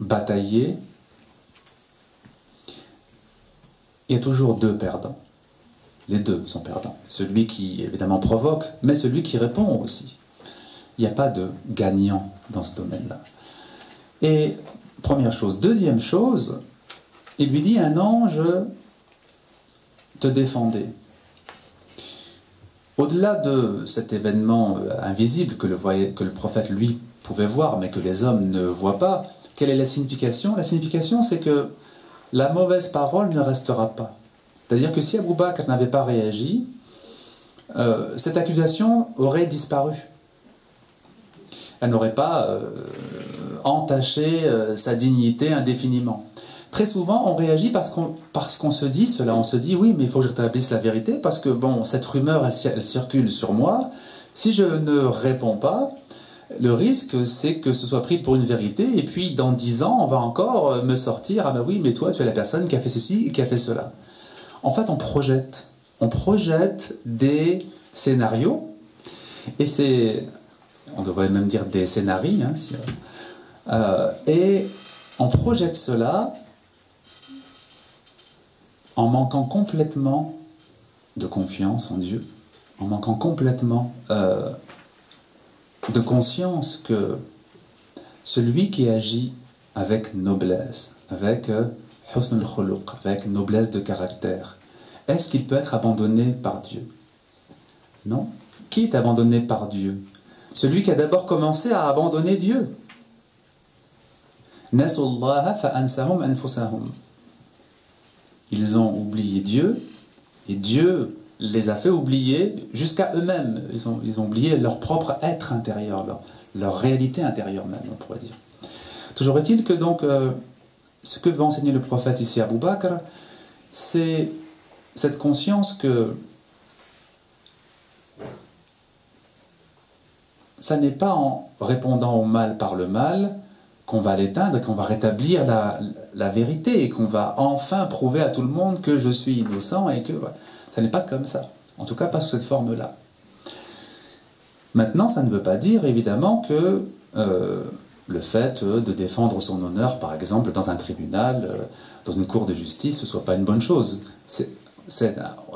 batailler, il y a toujours deux perdants. Les deux sont perdants. Celui qui, évidemment, provoque, mais celui qui répond aussi. Il n'y a pas de gagnant dans ce domaine-là. Et première chose. Deuxième chose, il lui dit, un ange te défendait. Au-delà de cet événement invisible que le prophète, lui, pouvez voir, mais que les hommes ne voient pas. Quelle est la signification? La signification, c'est que la mauvaise parole ne restera pas. C'est-à-dire que si Abou Bakr n'avait pas réagi, cette accusation aurait disparu. Elle n'aurait pas entaché sa dignité indéfiniment. Très souvent, on réagit parce qu'on se dit cela. On se dit, oui, mais il faut que je rétablisse la vérité, parce que, bon, cette rumeur, elle circule sur moi. Si je ne réponds pas, le risque, c'est que ce soit pris pour une vérité, et puis dans 10 ans, on va encore me sortir, ah ben oui, mais toi, tu es la personne qui a fait ceci et qui a fait cela. En fait, on projette. On projette des scénarios, et c'est, on devrait même dire des scénarii, hein, et on projette cela en manquant complètement de confiance en Dieu, en manquant complètement de conscience que celui qui agit avec noblesse, avec husn al-khuluq, avec noblesse de caractère, est-ce qu'il peut être abandonné par Dieu? Non. Qui est abandonné par Dieu? Celui qui a d'abord commencé à abandonner Dieu. Nasullaha fa'ansahum anfusahum. Ils ont oublié Dieu, et Dieu les a fait oublier jusqu'à eux-mêmes. Ils ont oublié leur propre être intérieur, leur réalité intérieure même, on pourrait dire. Toujours est-il que donc, ce que veut enseigner le prophète ici à Abou Bakr, c'est cette conscience que ça n'est pas en répondant au mal par le mal qu'on va l'éteindre, qu'on va rétablir la vérité et qu'on va enfin prouver à tout le monde que je suis innocent et que ça n'est pas comme ça. En tout cas, pas sous cette forme-là. Maintenant, ça ne veut pas dire, évidemment, que le fait de défendre son honneur, par exemple, dans un tribunal, dans une cour de justice, ce ne soit pas une bonne chose.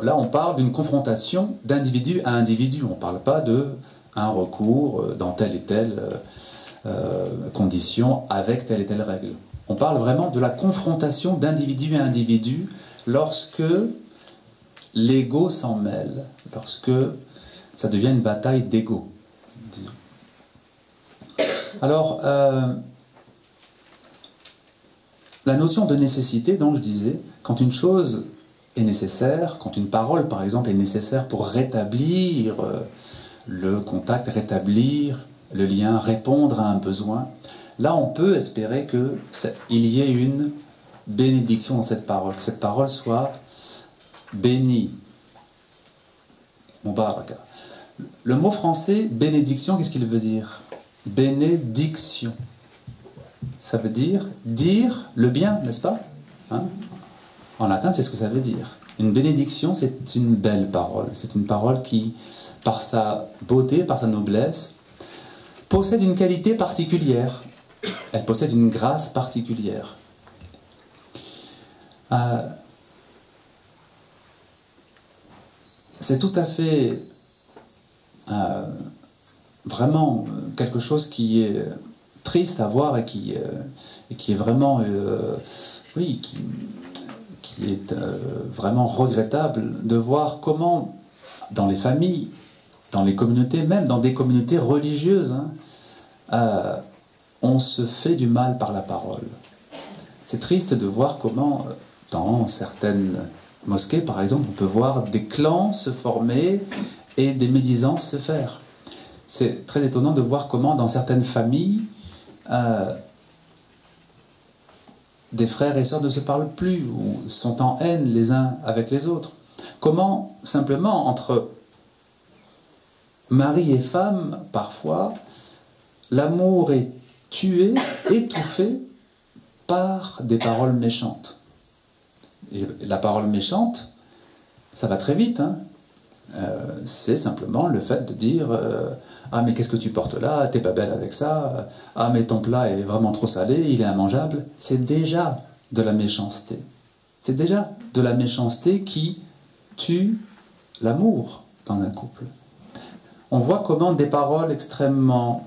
Là, on parle d'une confrontation d'individu à individu. On ne parle pas d'un recours dans telle et telle condition, avec telle et telle règle. On parle vraiment de la confrontation d'individu à individu lorsque l'ego s'en mêle, lorsque ça devient une bataille d'ego, disons. Alors, la notion de nécessité, donc je disais, quand une chose est nécessaire, quand une parole, par exemple, est nécessaire pour rétablir le contact, rétablir le lien, répondre à un besoin, là on peut espérer qu'il y ait une bénédiction dans cette parole, que cette parole soit bénie. Mubaraka. Le mot français bénédiction, qu'est-ce qu'il veut dire? Bénédiction. Ça veut dire le bien, n'est-ce pas, hein? En latin, c'est ce que ça veut dire. Une bénédiction, c'est une belle parole. C'est une parole qui, par sa beauté, par sa noblesse, possède une qualité particulière. Elle possède une grâce particulière. C'est tout à fait vraiment quelque chose qui est triste à voir et qui est vraiment oui, qui est vraiment regrettable de voir comment dans les familles, dans les communautés, même dans des communautés religieuses, on se fait du mal par la parole. C'est triste de voir comment dans certaines mosquées, par exemple, on peut voir des clans se former et des médisances se faire. C'est très étonnant de voir comment dans certaines familles, des frères et sœurs ne se parlent plus ou sont en haine les uns avec les autres. Comment, simplement, entre mari et femme, parfois, l'amour est tué, étouffé par des paroles méchantes. Et la parole méchante, ça va très vite, hein. C'est simplement le fait de dire ah mais qu'est-ce que tu portes là, t'es pas belle avec ça, ah mais ton plat est vraiment trop salé, il est immangeable. C'est déjà de la méchanceté. C'est déjà de la méchanceté qui tue l'amour dans un couple. On voit comment des paroles extrêmement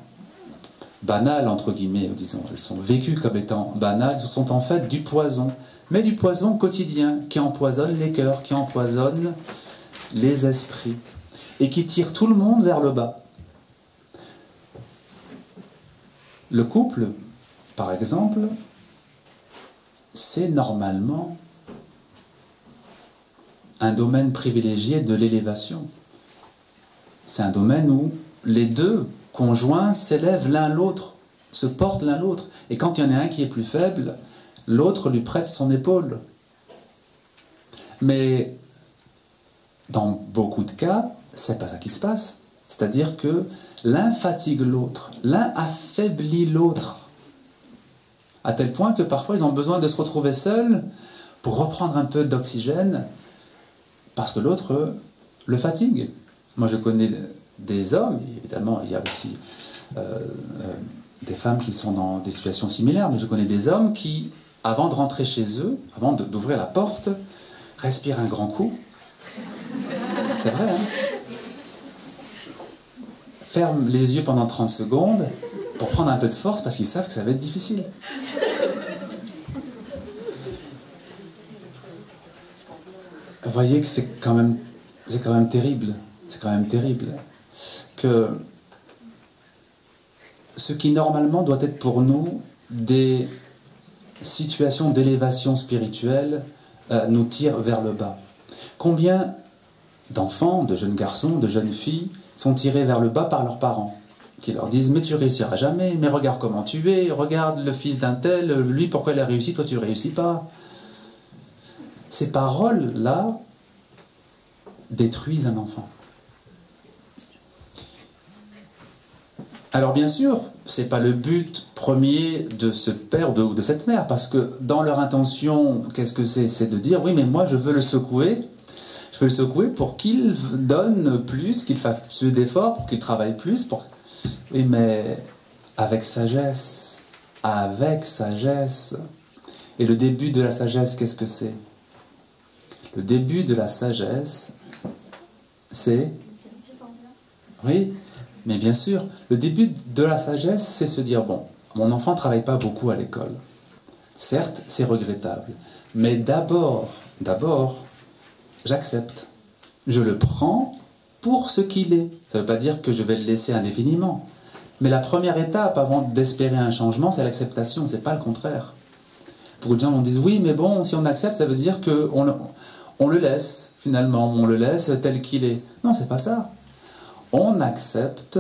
banales, entre guillemets, disons, elles sont vécues comme étant banales, sont en fait du poison, mais du poison quotidien qui empoisonne les cœurs, qui empoisonne les esprits et qui tire tout le monde vers le bas. Le couple, par exemple, c'est normalement un domaine privilégié de l'élévation. C'est un domaine où les deux conjoints s'élèvent l'un l'autre, se portent l'un l'autre. Et quand il y en a un qui est plus faible, l'autre lui prête son épaule. Mais dans beaucoup de cas, c'est pas ça qui se passe. C'est-à-dire que l'un fatigue l'autre, l'un affaiblit l'autre, à tel point que parfois ils ont besoin de se retrouver seuls pour reprendre un peu d'oxygène, parce que l'autre le fatigue. Moi je connais des hommes, évidemment il y a aussi des femmes qui sont dans des situations similaires, mais je connais des hommes qui, avant de rentrer chez eux, avant d'ouvrir la porte, respirent un grand coup. C'est vrai, hein? Ferment les yeux pendant 30 secondes pour prendre un peu de force parce qu'ils savent que ça va être difficile. Vous voyez que c'est quand même terrible. C'est quand même terrible que ce qui normalement doit être pour nous des situations d'élévation spirituelle nous tire vers le bas. Combien d'enfants, de jeunes garçons, de jeunes filles sont tirés vers le bas par leurs parents, qui leur disent « mais tu réussiras jamais, mais regarde comment tu es, regarde le fils d'un tel, lui pourquoi il a réussi, toi tu réussis pas ». Ces paroles-là détruisent un enfant. Alors bien sûr, c'est pas le but premier de ce père ou de cette mère, parce que dans leur intention, qu'est-ce que c'est? C'est de dire « oui, mais moi je veux le secouer ». Je veux le secouer pour qu'il donne plus, qu'il fasse plus d'efforts, pour qu'il travaille plus. Oui, mais avec sagesse. Avec sagesse. Et le début de la sagesse, qu'est-ce que c'est? Le début de la sagesse, c'est... Oui, mais bien sûr. Le début de la sagesse, c'est se dire, bon, mon enfant ne travaille pas beaucoup à l'école. Certes, c'est regrettable. Mais d'abord, j'accepte. Je le prends pour ce qu'il est. Ça ne veut pas dire que je vais le laisser indéfiniment. Mais la première étape avant d'espérer un changement, c'est l'acceptation, c'est pas le contraire. Beaucoup de gens vont dire oui, mais bon, si on accepte, ça veut dire qu'on le laisse, finalement, on le laisse tel qu'il est. Non, c'est pas ça. On accepte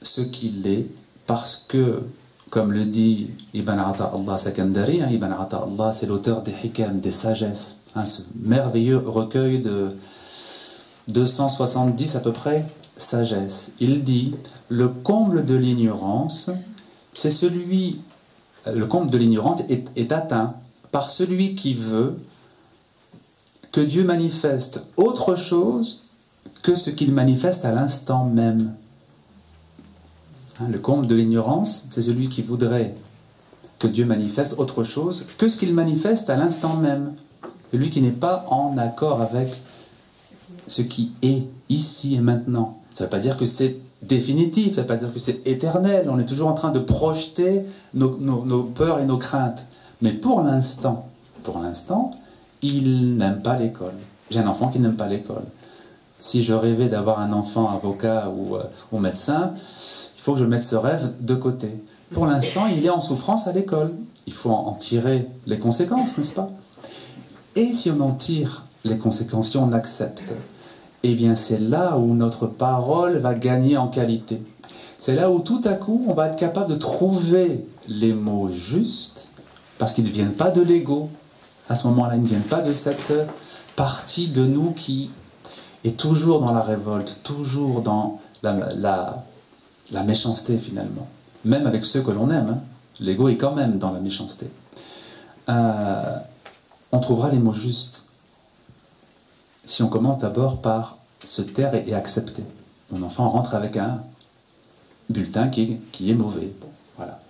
ce qu'il est parce que, comme le dit Ibn Ata'Allah Sakandari, Ibn Ata'Allah, c'est l'auteur des hikam, des sagesses. Ce merveilleux recueil de 270 à peu près sagesse. Il dit le comble de l'ignorance, c'est celui, le comble de l'ignorance est atteint par celui qui veut que Dieu manifeste autre chose que ce qu'il manifeste à l'instant même. Le comble de l'ignorance, c'est celui qui voudrait que Dieu manifeste autre chose que ce qu'il manifeste à l'instant même. Celui qui n'est pas en accord avec ce qui est ici et maintenant. Ça ne veut pas dire que c'est définitif, ça ne veut pas dire que c'est éternel. On est toujours en train de projeter nos peurs et nos craintes. Mais pour l'instant, il n'aime pas l'école. J'ai un enfant qui n'aime pas l'école. Si je rêvais d'avoir un enfant avocat ou médecin, il faut que je mette ce rêve de côté. Pour l'instant, il est en souffrance à l'école. Il faut en tirer les conséquences, n'est-ce pas? Et si on en tire les conséquences, si on accepte, eh bien c'est là où notre parole va gagner en qualité. C'est là où tout à coup, on va être capable de trouver les mots justes, parce qu'ils ne viennent pas de l'ego. À ce moment-là, ils ne viennent pas de cette partie de nous qui est toujours dans la révolte, toujours dans la méchanceté finalement. Même avec ceux que l'on aime, hein. L'ego est quand même dans la méchanceté. On trouvera les mots justes si on commence d'abord par se taire et accepter. Mon enfant rentre avec un bulletin qui est mauvais. Bon, voilà.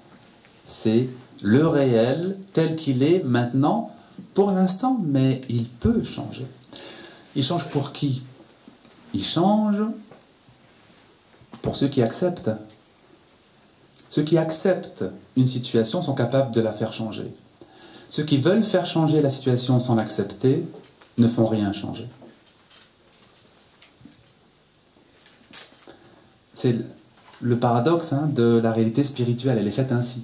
C'est le réel tel qu'il est maintenant, pour l'instant, mais il peut changer. Il change pour qui? Il change pour ceux qui acceptent. Ceux qui acceptent une situation sont capables de la faire changer. Ceux qui veulent faire changer la situation sans l'accepter ne font rien changer. le paradoxe de la réalité spirituelle, elle est faite ainsi.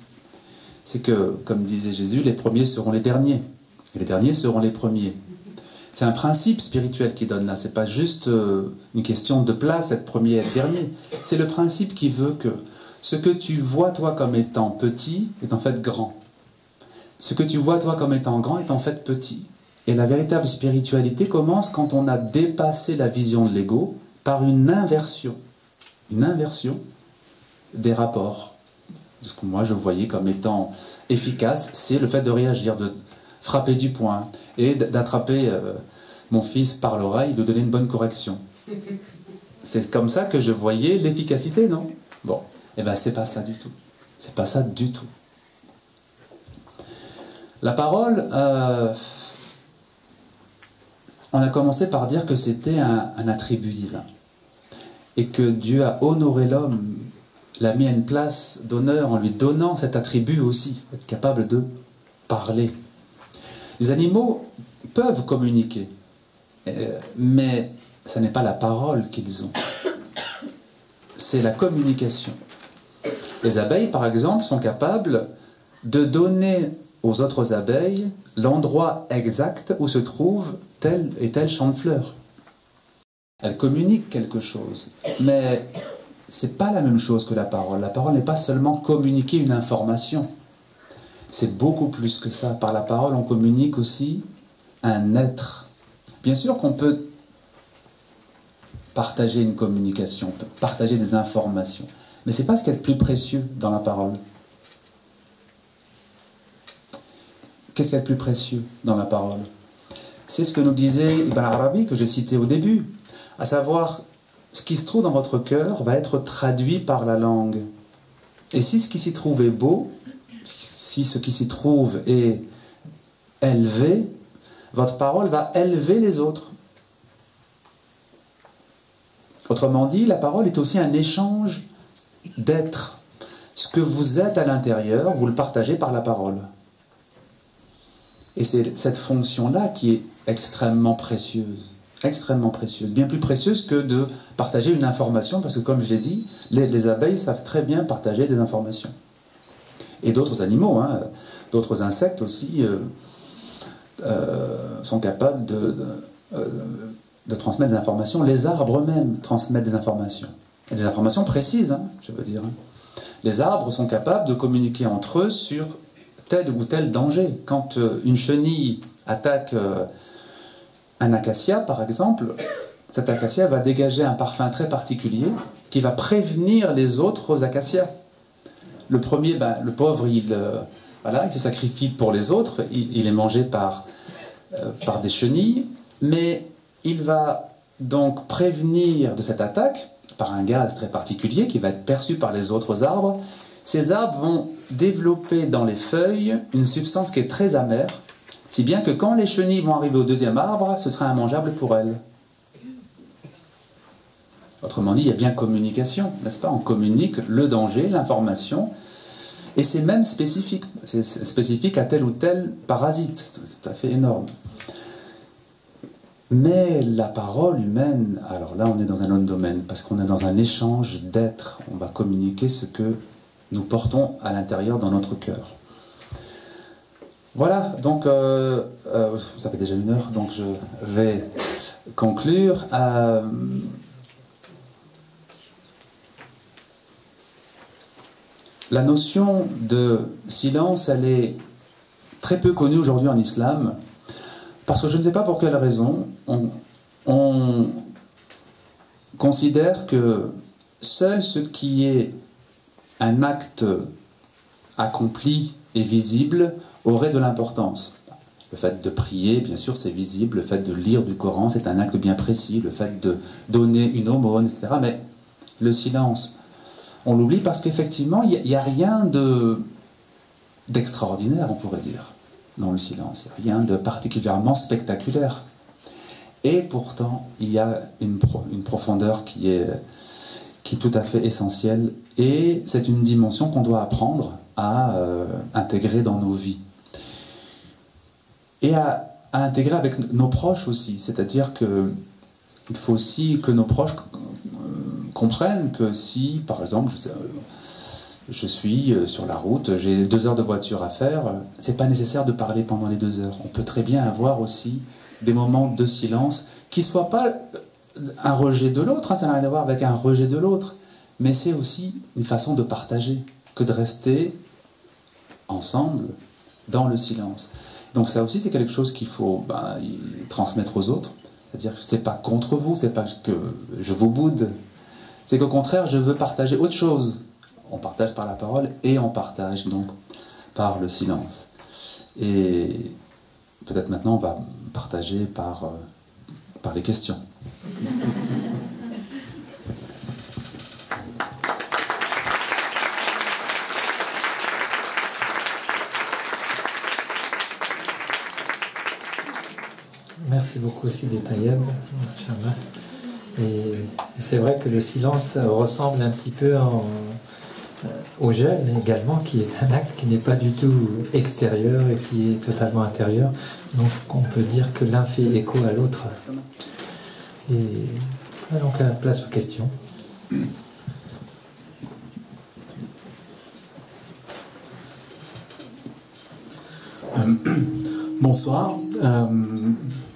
C'est que, comme disait Jésus, les premiers seront les derniers, et les derniers seront les premiers. C'est un principe spirituel qui donne là, c'est pas juste une question de place, être premier et être dernier. C'est le principe qui veut que ce que tu vois toi comme étant petit est en fait grand. Ce que tu vois toi comme étant grand est en fait petit. Et la véritable spiritualité commence quand on a dépassé la vision de l'ego par une inversion des rapports. Ce que moi je voyais comme étant efficace, c'est le fait de réagir, de frapper du poing et d'attraper mon fils par l'oreille, de donner une bonne correction. C'est comme ça que je voyais l'efficacité, non? Bon, eh bien c'est pas ça du tout. C'est pas ça du tout. La parole, on a commencé par dire que c'était un attribut divin. Et que Dieu a honoré l'homme, l'a mis à une place d'honneur en lui donnant cet attribut aussi, être capable de parler. Les animaux peuvent communiquer, mais ce n'est pas la parole qu'ils ont. C'est la communication. Les abeilles, par exemple, sont capables de donner aux autres abeilles l'endroit exact où se trouve tel et tel champ de fleurs. Elles communiquent quelque chose, mais ce n'est pas la même chose que la parole. La parole n'est pas seulement communiquer une information. C'est beaucoup plus que ça. Par la parole, on communique aussi un être. Bien sûr qu'on peut partager une communication, on peut partager des informations, mais ce n'est pas ce qui est le plus précieux dans la parole. Qu'est-ce qu'il y a de plus précieux dans la parole? C'est ce que nous disait Ibn Arabi, que j'ai cité au début, à savoir, ce qui se trouve dans votre cœur va être traduit par la langue. Et si ce qui s'y trouve est beau, si ce qui s'y trouve est élevé, votre parole va élever les autres. Autrement dit, la parole est aussi un échange d'être. Ce que vous êtes à l'intérieur, vous le partagez par la parole. Et c'est cette fonction-là qui est extrêmement précieuse, bien plus précieuse que de partager une information, parce que comme je l'ai dit, les abeilles savent très bien partager des informations. Et d'autres animaux, d'autres insectes aussi sont capables de transmettre des informations. Les arbres eux-mêmes transmettent des informations. Et des informations précises, je veux dire. Les arbres sont capables de communiquer entre eux sur tel ou tel danger. Quand une chenille attaque un acacia, par exemple, cet acacia va dégager un parfum très particulier qui va prévenir les autres acacias. Le premier, le pauvre, il se sacrifie pour les autres, il est mangé par des chenilles, mais il va donc prévenir de cette attaque par un gaz très particulier qui va être perçu par les autres arbres. Ces arbres vont développer dans les feuilles une substance qui est très amère, si bien que quand les chenilles vont arriver au deuxième arbre, ce sera immangeable pour elles. Autrement dit, il y a bien communication, n'est-ce pas? On communique le danger, l'information, et c'est même spécifique. C'est spécifique à tel ou tel parasite. C'est tout à fait énorme. Mais la parole humaine, alors là on est dans un autre domaine, parce qu'on est dans un échange d'être. On va communiquer ce que nous portons à l'intérieur dans notre cœur. Voilà, donc ça fait déjà 1 heure, donc je vais conclure. La notion de silence, elle est très peu connue aujourd'hui en islam, parce que je ne sais pas pour quelle raison, on considère que seul ce qui est un acte accompli et visible aurait de l'importance. Le fait de prier, bien sûr, c'est visible. Le fait de lire du Coran, c'est un acte bien précis. Le fait de donner une aumône, etc. Mais le silence, on l'oublie parce qu'effectivement, il n'y a rien d'extraordinaire, on pourrait dire, dans le silence. Il n'y a rien de particulièrement spectaculaire. Et pourtant, il y a une profondeur qui est tout à fait essentielle. Et c'est une dimension qu'on doit apprendre à intégrer dans nos vies. Et à intégrer avec nos proches aussi. C'est-à-dire qu'il faut aussi que nos proches comprennent que si, par exemple, je suis sur la route, j'ai 2 heures de voiture à faire, c'est pas nécessaire de parler pendant les 2 heures. On peut très bien avoir aussi des moments de silence qui ne soient pas un rejet de l'autre, hein, ça n'a rien à voir avec un rejet de l'autre, mais c'est aussi une façon de partager, que de rester ensemble dans le silence. Donc ça aussi c'est quelque chose qu'il faut transmettre aux autres, c'est-à-dire que c'est pas contre vous, c'est pas que je vous boude, c'est qu'au contraire je veux partager autre chose. On partage par la parole et on partage donc par le silence. Et peut-être maintenant on va partager par les questions. Merci beaucoup Sidi Tayeb. Et c'est vrai que le silence ressemble un petit peu au jeûne également, qui est un acte qui n'est pas du tout extérieur et qui est totalement intérieur. Donc on peut dire que l'un fait écho à l'autre. Et allons à la place aux questions. Bonsoir.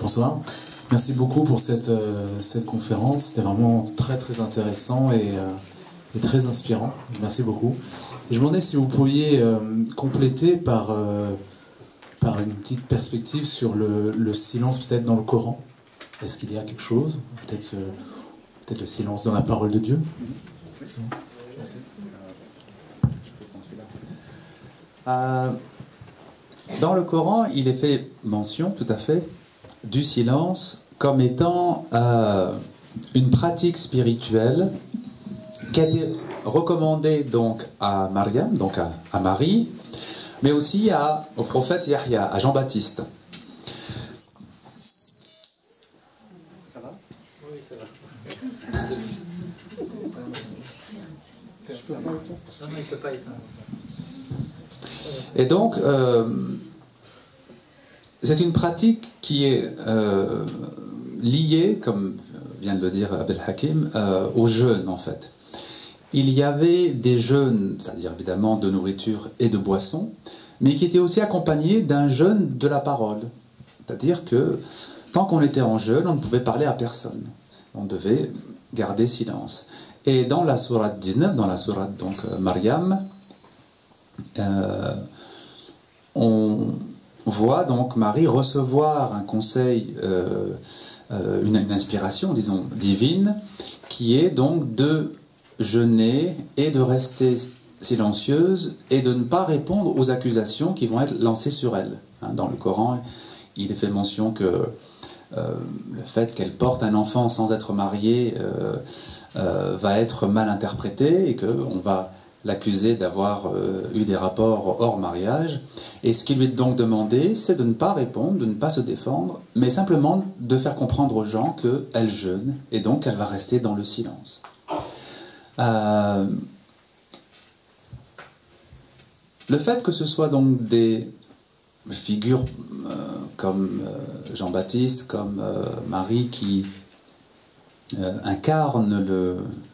Bonsoir. Merci beaucoup pour cette conférence. C'était vraiment très très intéressant et très inspirant. Merci beaucoup. Et je me demandais si vous pourriez compléter par une petite perspective sur le silence peut-être dans le Coran. Est-ce qu'il y a quelque chose? Peut-être le silence dans la parole de Dieu. Merci. Dans le Coran, il est fait mention, tout à fait, du silence comme étant une pratique spirituelle qui a été recommandée donc à Mariam, donc à Marie, mais aussi au prophète Yahya, à Jean-Baptiste. Ça va? Oui, ça va. Je peux pas éteindre. Non, il ne peut pas éteindre. Et donc, c'est une pratique qui est liée, comme vient de le dire Abdel Hakim, au jeûne en fait. Il y avait des jeûnes, c'est-à-dire évidemment de nourriture et de boisson, mais qui étaient aussi accompagnés d'un jeûne de la parole. C'est-à-dire que tant qu'on était en jeûne, on ne pouvait parler à personne. On devait garder silence. Et dans la sourate 19, dans la sourate donc Mariam, on voit donc Marie recevoir un conseil, une inspiration, disons, divine, qui est donc de jeûner et de rester silencieuse et de ne pas répondre aux accusations qui vont être lancées sur elle. Dans le Coran, il est fait mention que le fait qu'elle porte un enfant sans être mariée va être mal interprété et qu'on va l'accuser d'avoir eu des rapports hors mariage. Et ce qui lui est donc demandé, c'est de ne pas répondre, de ne pas se défendre, mais simplement de faire comprendre aux gens qu'elle jeûne, et donc elle va rester dans le silence. Le fait que ce soit donc des figures comme Jean-Baptiste, comme Marie, qui incarnent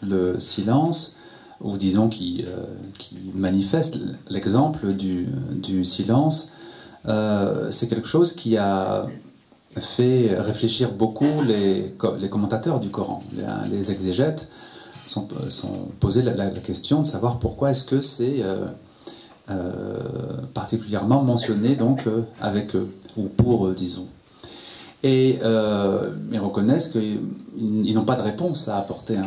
le silence, ou disons qui manifeste l'exemple du silence, c'est quelque chose qui a fait réfléchir beaucoup les commentateurs du Coran. Les exégètes sont posés la question de savoir pourquoi est-ce que c'est particulièrement mentionné donc avec eux, ou pour eux, disons. Et ils reconnaissent qu'ils n'ont pas de réponse à apporter.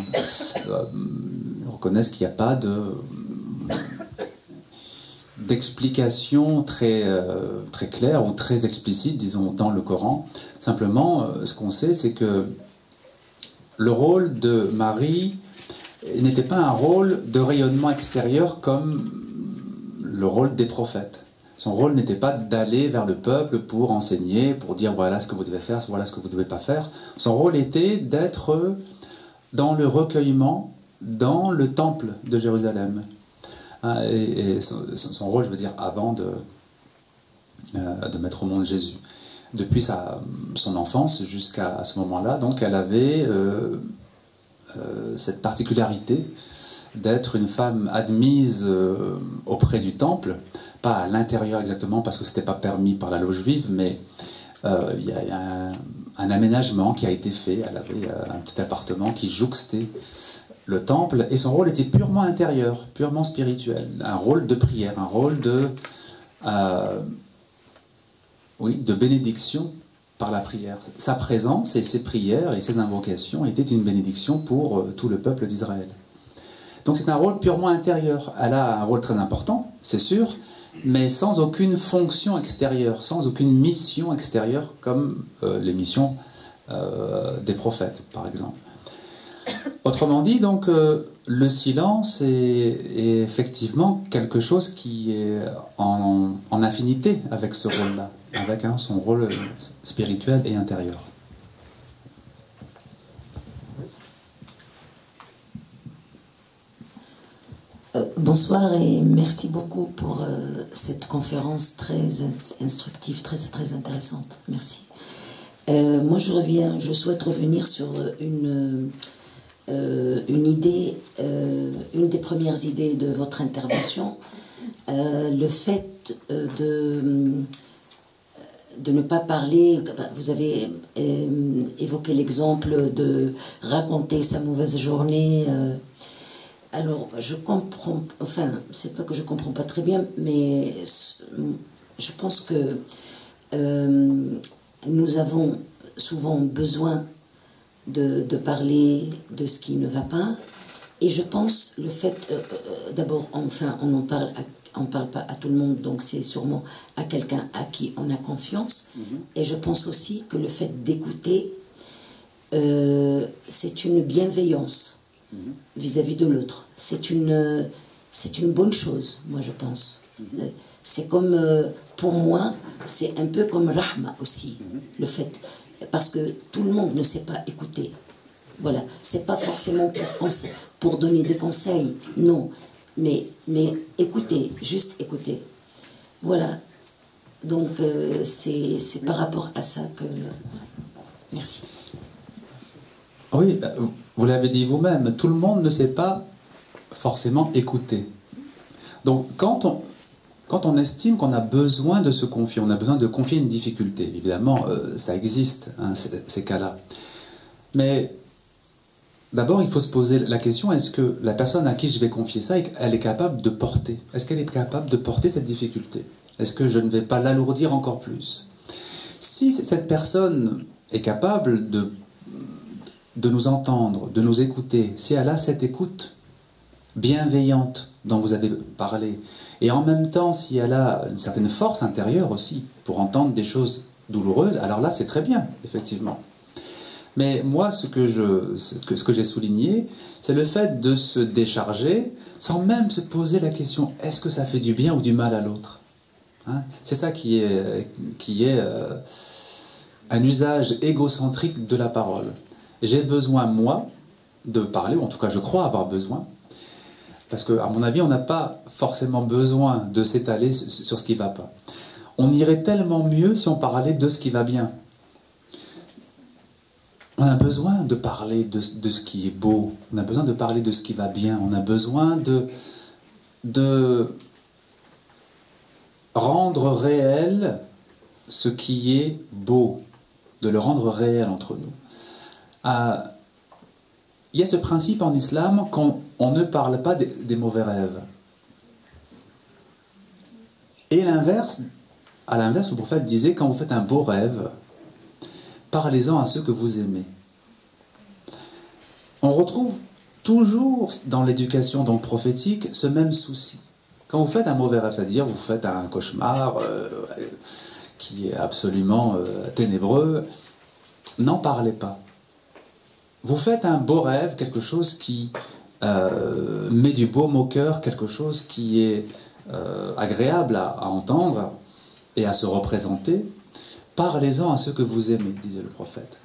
Ils reconnaissent qu'il n'y a pas d'explication très claire ou très explicite, disons, dans le Coran. Simplement, ce qu'on sait, c'est que le rôle de Marie n'était pas un rôle de rayonnement extérieur comme le rôle des prophètes. Son rôle n'était pas d'aller vers le peuple pour enseigner, pour dire voilà ce que vous devez faire, voilà ce que vous ne devez pas faire. Son rôle était d'être dans le recueillement, dans le temple de Jérusalem. Et son rôle, je veux dire, avant de mettre au monde Jésus. Depuis son enfance jusqu'à ce moment-là, donc elle avait cette particularité d'être une femme admise auprès du temple, pas à l'intérieur exactement parce que ce n'était pas permis par la loi juive, mais il y a un aménagement qui a été fait. Elle avait un petit appartement qui jouxtait le temple et son rôle était purement intérieur, purement spirituel, un rôle de prière, un rôle de bénédiction par la prière. Sa présence et ses prières et ses invocations étaient une bénédiction pour tout le peuple d'Israël. Donc c'est un rôle purement intérieur. Elle a un rôle très important, c'est sûr, mais sans aucune fonction extérieure, sans aucune mission extérieure comme les missions des prophètes, par exemple. Autrement dit, donc, le silence est effectivement quelque chose qui est en affinité avec ce rôle-là, avec son rôle spirituel et intérieur. Bonsoir et merci beaucoup pour cette conférence très instructive, très intéressante. Merci. Moi, je souhaite revenir sur une idée, une des premières idées de votre intervention, le fait de ne pas parler. Vous avez évoqué l'exemple de raconter sa mauvaise journée. Alors, je comprends, enfin, c'est pas que je comprends pas très bien, mais je pense que nous avons souvent besoin de parler de ce qui ne va pas, et je pense le fait, d'abord, enfin, on parle pas à tout le monde, donc c'est sûrement à quelqu'un à qui on a confiance, et je pense aussi que le fait d'écouter, c'est une bienveillance vis-à-vis de l'autre. C'est une bonne chose, moi je pense. C'est comme, pour moi, c'est un peu comme rahma aussi, le fait, parce que tout le monde ne sait pas écouter. Voilà, c'est pas forcément pour donner des conseils, non, mais écouter, juste écouter. Voilà, donc c'est par rapport à ça que... Merci. Oui, vous l'avez dit vous-même, tout le monde ne sait pas forcément écouter. Donc quand on estime qu'on a besoin de se confier, on a besoin de confier une difficulté, évidemment, ça existe, hein, ces cas-là. Mais d'abord, il faut se poser la question, est-ce que la personne à qui je vais confier ça, elle est capable de porter? Est-ce qu'elle est capable de porter cette difficulté? Est-ce que je ne vais pas l'alourdir encore plus? Si cette personne est capable de nous entendre, de nous écouter, si elle a cette écoute bienveillante dont vous avez parlé, et en même temps, si elle a une certaine force intérieure aussi pour entendre des choses douloureuses, alors là, c'est très bien, effectivement. Mais moi, ce que j'ai souligné, c'est le fait de se décharger sans même se poser la question, est-ce que ça fait du bien ou du mal à l'autre, hein? C'est ça qui est un usage égocentrique de la parole. J'ai besoin, moi, de parler, ou en tout cas je crois avoir besoin, parce qu'à mon avis, on n'a pas forcément besoin de s'étaler sur ce qui ne va pas. On irait tellement mieux si on parlait de ce qui va bien. On a besoin de parler de ce qui est beau, on a besoin de parler de ce qui va bien, on a besoin de rendre réel ce qui est beau, de le rendre réel entre nous. Il y a ce principe en islam qu'on ne parle pas des mauvais rêves. Et à l'inverse, le prophète disait, quand vous faites un beau rêve, parlez-en à ceux que vous aimez. On retrouve toujours dans l'éducation donc prophétique ce même souci. Quand vous faites un mauvais rêve, c'est-à-dire vous faites un cauchemar qui est absolument ténébreux, n'en parlez pas. Vous faites un beau rêve, quelque chose qui met du baume au cœur, quelque chose qui est agréable à entendre et à se représenter. Parlez-en à ceux que vous aimez, disait le prophète.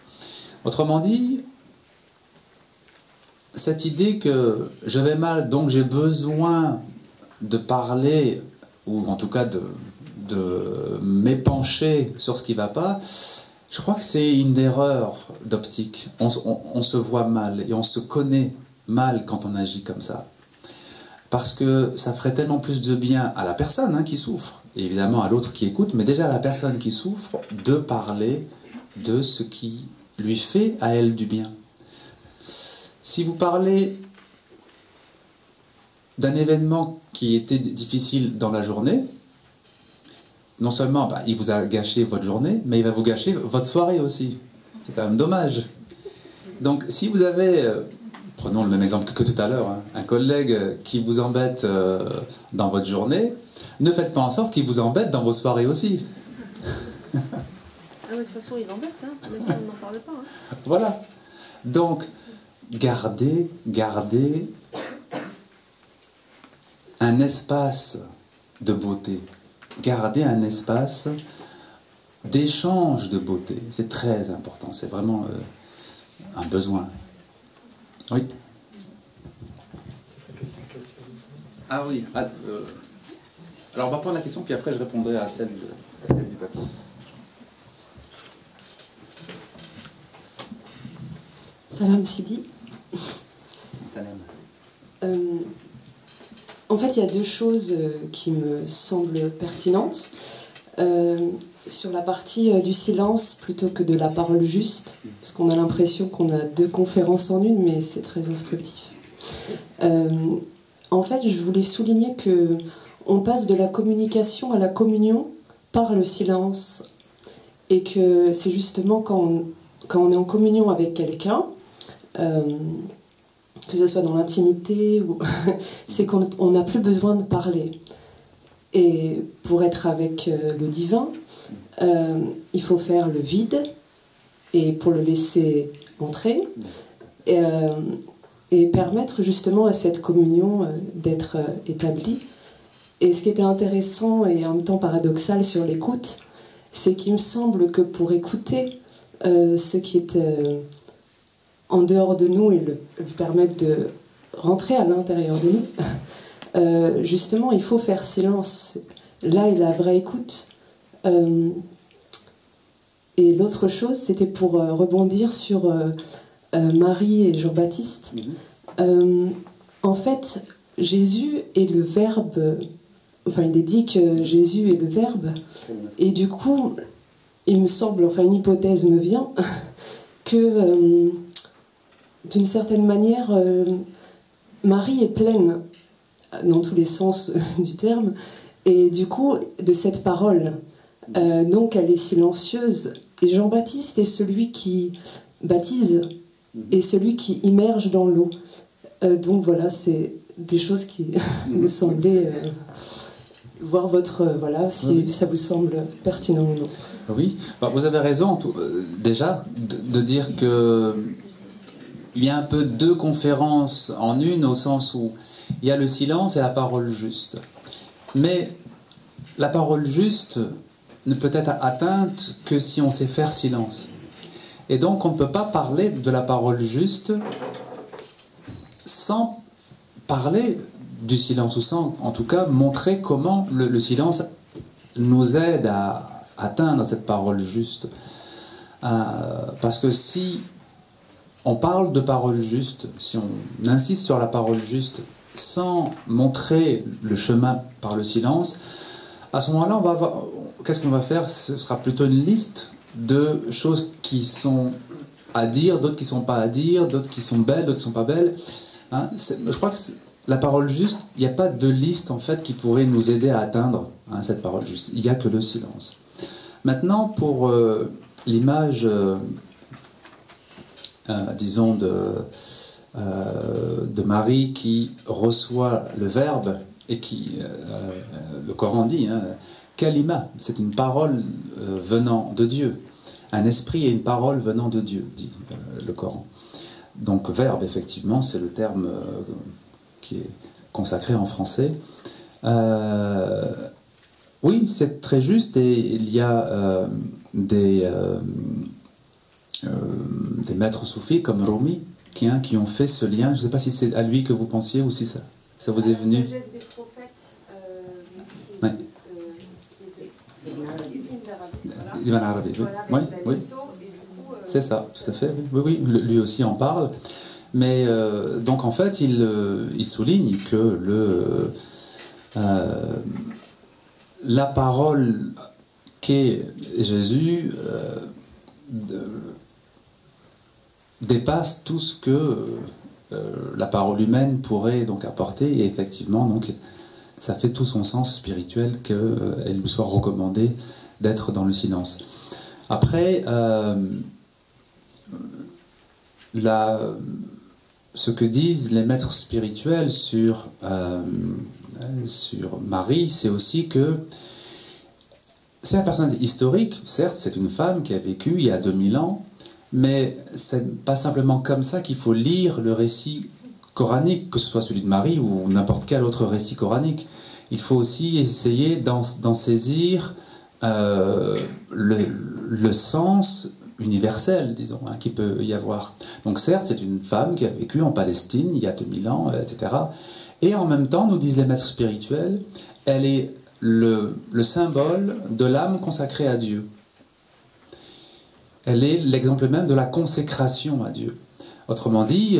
Autrement dit, cette idée que je vais mal, donc j'ai besoin de parler, ou en tout cas de m'épancher sur ce qui ne va pas, Je crois que c'est une erreur d'optique. On se voit mal et on se connaît mal quand on agit comme ça. Parce que ça ferait tellement plus de bien à la personne qui souffre, et évidemment à l'autre qui écoute, mais déjà à la personne qui souffre, de parler de ce qui lui fait à elle du bien. Si vous parlez d'un événement qui était difficile dans la journée, non seulement il vous a gâché votre journée, mais il va vous gâcher votre soirée aussi. C'est quand même dommage. Donc si vous avez, prenons le même exemple que tout à l'heure, un collègue qui vous embête dans votre journée, ne faites pas en sorte qu'il vous embête dans vos soirées aussi. Ah ouais, de toute façon, il embête, même si on n'en parle pas. Voilà. Donc, gardez un espace de beauté. Gardez un espace d'échange de beauté. C'est très important. C'est vraiment un besoin. Oui. Ah oui. Alors on va prendre la question, puis après je répondrai à celle du papier. Salam Sidi. Salam. En fait, il y a deux choses qui me semblent pertinentes. Sur la partie du silence plutôt que de la parole juste, parce qu'on a l'impression qu'on a deux conférences en une, mais c'est très instructif. En fait, je voulais souligner que on passe de la communication à la communion par le silence, et que c'est justement quand on est en communion avec quelqu'un, que ce soit dans l'intimité, c'est qu'on n'a plus besoin de parler. Et pour être avec le divin, il faut faire le vide, et pour le laisser entrer, et permettre justement à cette communion d'être établie. Et ce qui était intéressant et en même temps paradoxal sur l'écoute, c'est qu'il me semble que pour écouter ce qui est en dehors de nous et lui permettre de rentrer à l'intérieur de nous, justement, il faut faire silence. Là est la vraie écoute. Et l'autre chose, c'était pour rebondir sur Marie et Jean-Baptiste. En fait, Jésus est le Verbe. Enfin, il est dit que Jésus est le Verbe. Et du coup, il me semble, enfin une hypothèse me vient, que d'une certaine manière, Marie est pleine, dans tous les sens du terme, et du coup, de cette parole. Donc, elle est silencieuse. Et Jean-Baptiste est celui qui baptise, et celui qui immerge dans l'eau. Donc voilà, c'est des choses qui me semblaient... voir votre... voilà, si ça vous semble pertinent ou non. Oui, vous avez raison, déjà, de dire que il y a un peu deux conférences en une, au sens où il y a le silence et la parole juste. Mais la parole juste ne peut être atteinte que si on sait faire silence. Et donc on ne peut pas parler de la parole juste sans parler du silence, ou sans, en tout cas, montrer comment le silence nous aide à atteindre cette parole juste. Parce que si on parle de parole juste, si on insiste sur la parole juste, sans montrer le chemin par le silence, à ce moment-là, qu'est-ce qu'on va faire? Ce sera plutôt une liste de choses qui sont à dire, d'autres qui ne sont pas à dire, d'autres qui sont belles, d'autres qui ne sont pas belles. Je crois que la parole juste, il n'y a pas de liste en fait qui pourrait nous aider à atteindre cette parole juste. Il n'y a que le silence. Maintenant, pour l'image, disons, de Marie qui reçoit le Verbe et qui, le Coran dit, kalima, c'est une parole venant de Dieu. Un esprit et une parole venant de Dieu, dit le Coran. Donc, Verbe, effectivement, c'est le terme qui est consacré en français. Oui, c'est très juste, et il y a des maîtres soufis comme Rumi qui ont fait ce lien. Je ne sais pas si c'est à lui que vous pensiez ou si ça vous est venu. La sagesse des prophètes, Oui. qui était Ibn Arabi, Ibn Arabi, oui. voilà, Oui, avec oui. la leçon, C'est ça, tout à fait. Oui, oui, lui aussi en parle. Mais donc en fait, il souligne que la parole qu'est Jésus dépasse tout ce que la parole humaine pourrait donc apporter, et effectivement, donc, ça fait tout son sens spirituel qu'elle lui soit recommandée d'être dans le silence. Après, ce que disent les maîtres spirituels sur Marie, c'est aussi que c'est un personnage historique, certes, c'est une femme qui a vécu il y a 2000 ans, mais c'est pas simplement comme ça qu'il faut lire le récit coranique, que ce soit celui de Marie ou n'importe quel autre récit coranique. Il faut aussi essayer d'en saisir le sens universel, disons, hein, qu'il peut y avoir. Donc certes, c'est une femme qui a vécu en Palestine il y a 2000 ans, etc. Et en même temps, nous disent les maîtres spirituels, elle est le symbole de l'âme consacrée à Dieu. Elle est l'exemple même de la consécration à Dieu. Autrement dit,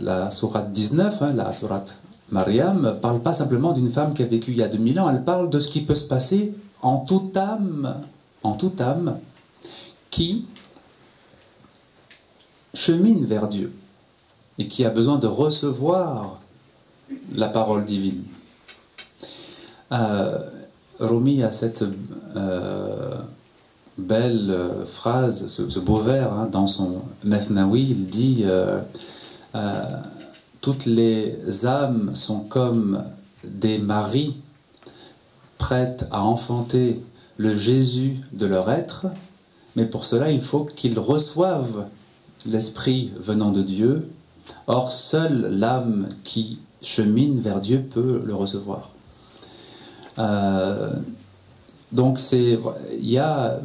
la sourate 19, hein, la sourate Mariam, ne parle pas simplement d'une femme qui a vécu il y a 2000 ans, elle parle de ce qui peut se passer en toute âme qui chemine vers Dieu et qui a besoin de recevoir la parole divine. Rumi a cette belle phrase, ce beau vers, hein, dans son Methnawi, il dit toutes les âmes sont comme des maris prêtes à enfanter le Jésus de leur être, mais pour cela il faut qu'ils reçoivent l'esprit venant de Dieu. Or seule l'âme qui chemine vers Dieu peut le recevoir. Donc il y a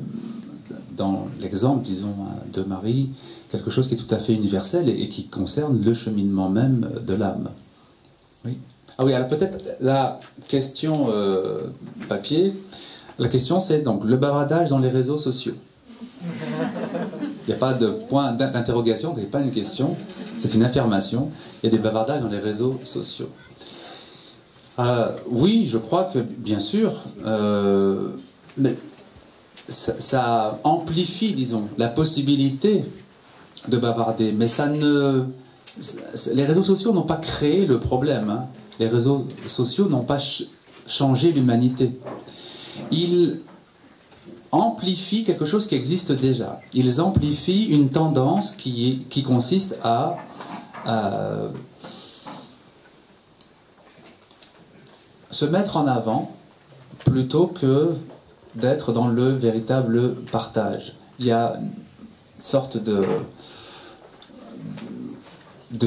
dans l'exemple, disons, de Marie, quelque chose qui est tout à fait universel et qui concerne le cheminement même de l'âme. Oui. Ah oui, alors peut-être la question papier, la question c'est donc le bavardage dans les réseaux sociaux. Il n'y a pas de point d'interrogation, ce n'est pas une question, c'est une affirmation. Il y a des bavardages dans les réseaux sociaux. Oui, je crois que, bien sûr, mais ça amplifie, disons, la possibilité de bavarder. Mais les réseaux sociaux n'ont pas créé le problème. Hein. Les réseaux sociaux n'ont pas changé l'humanité. Ils amplifient quelque chose qui existe déjà. Ils amplifient une tendance qui consiste à se mettre en avant plutôt que d'être dans le véritable partage. Il y a une sorte de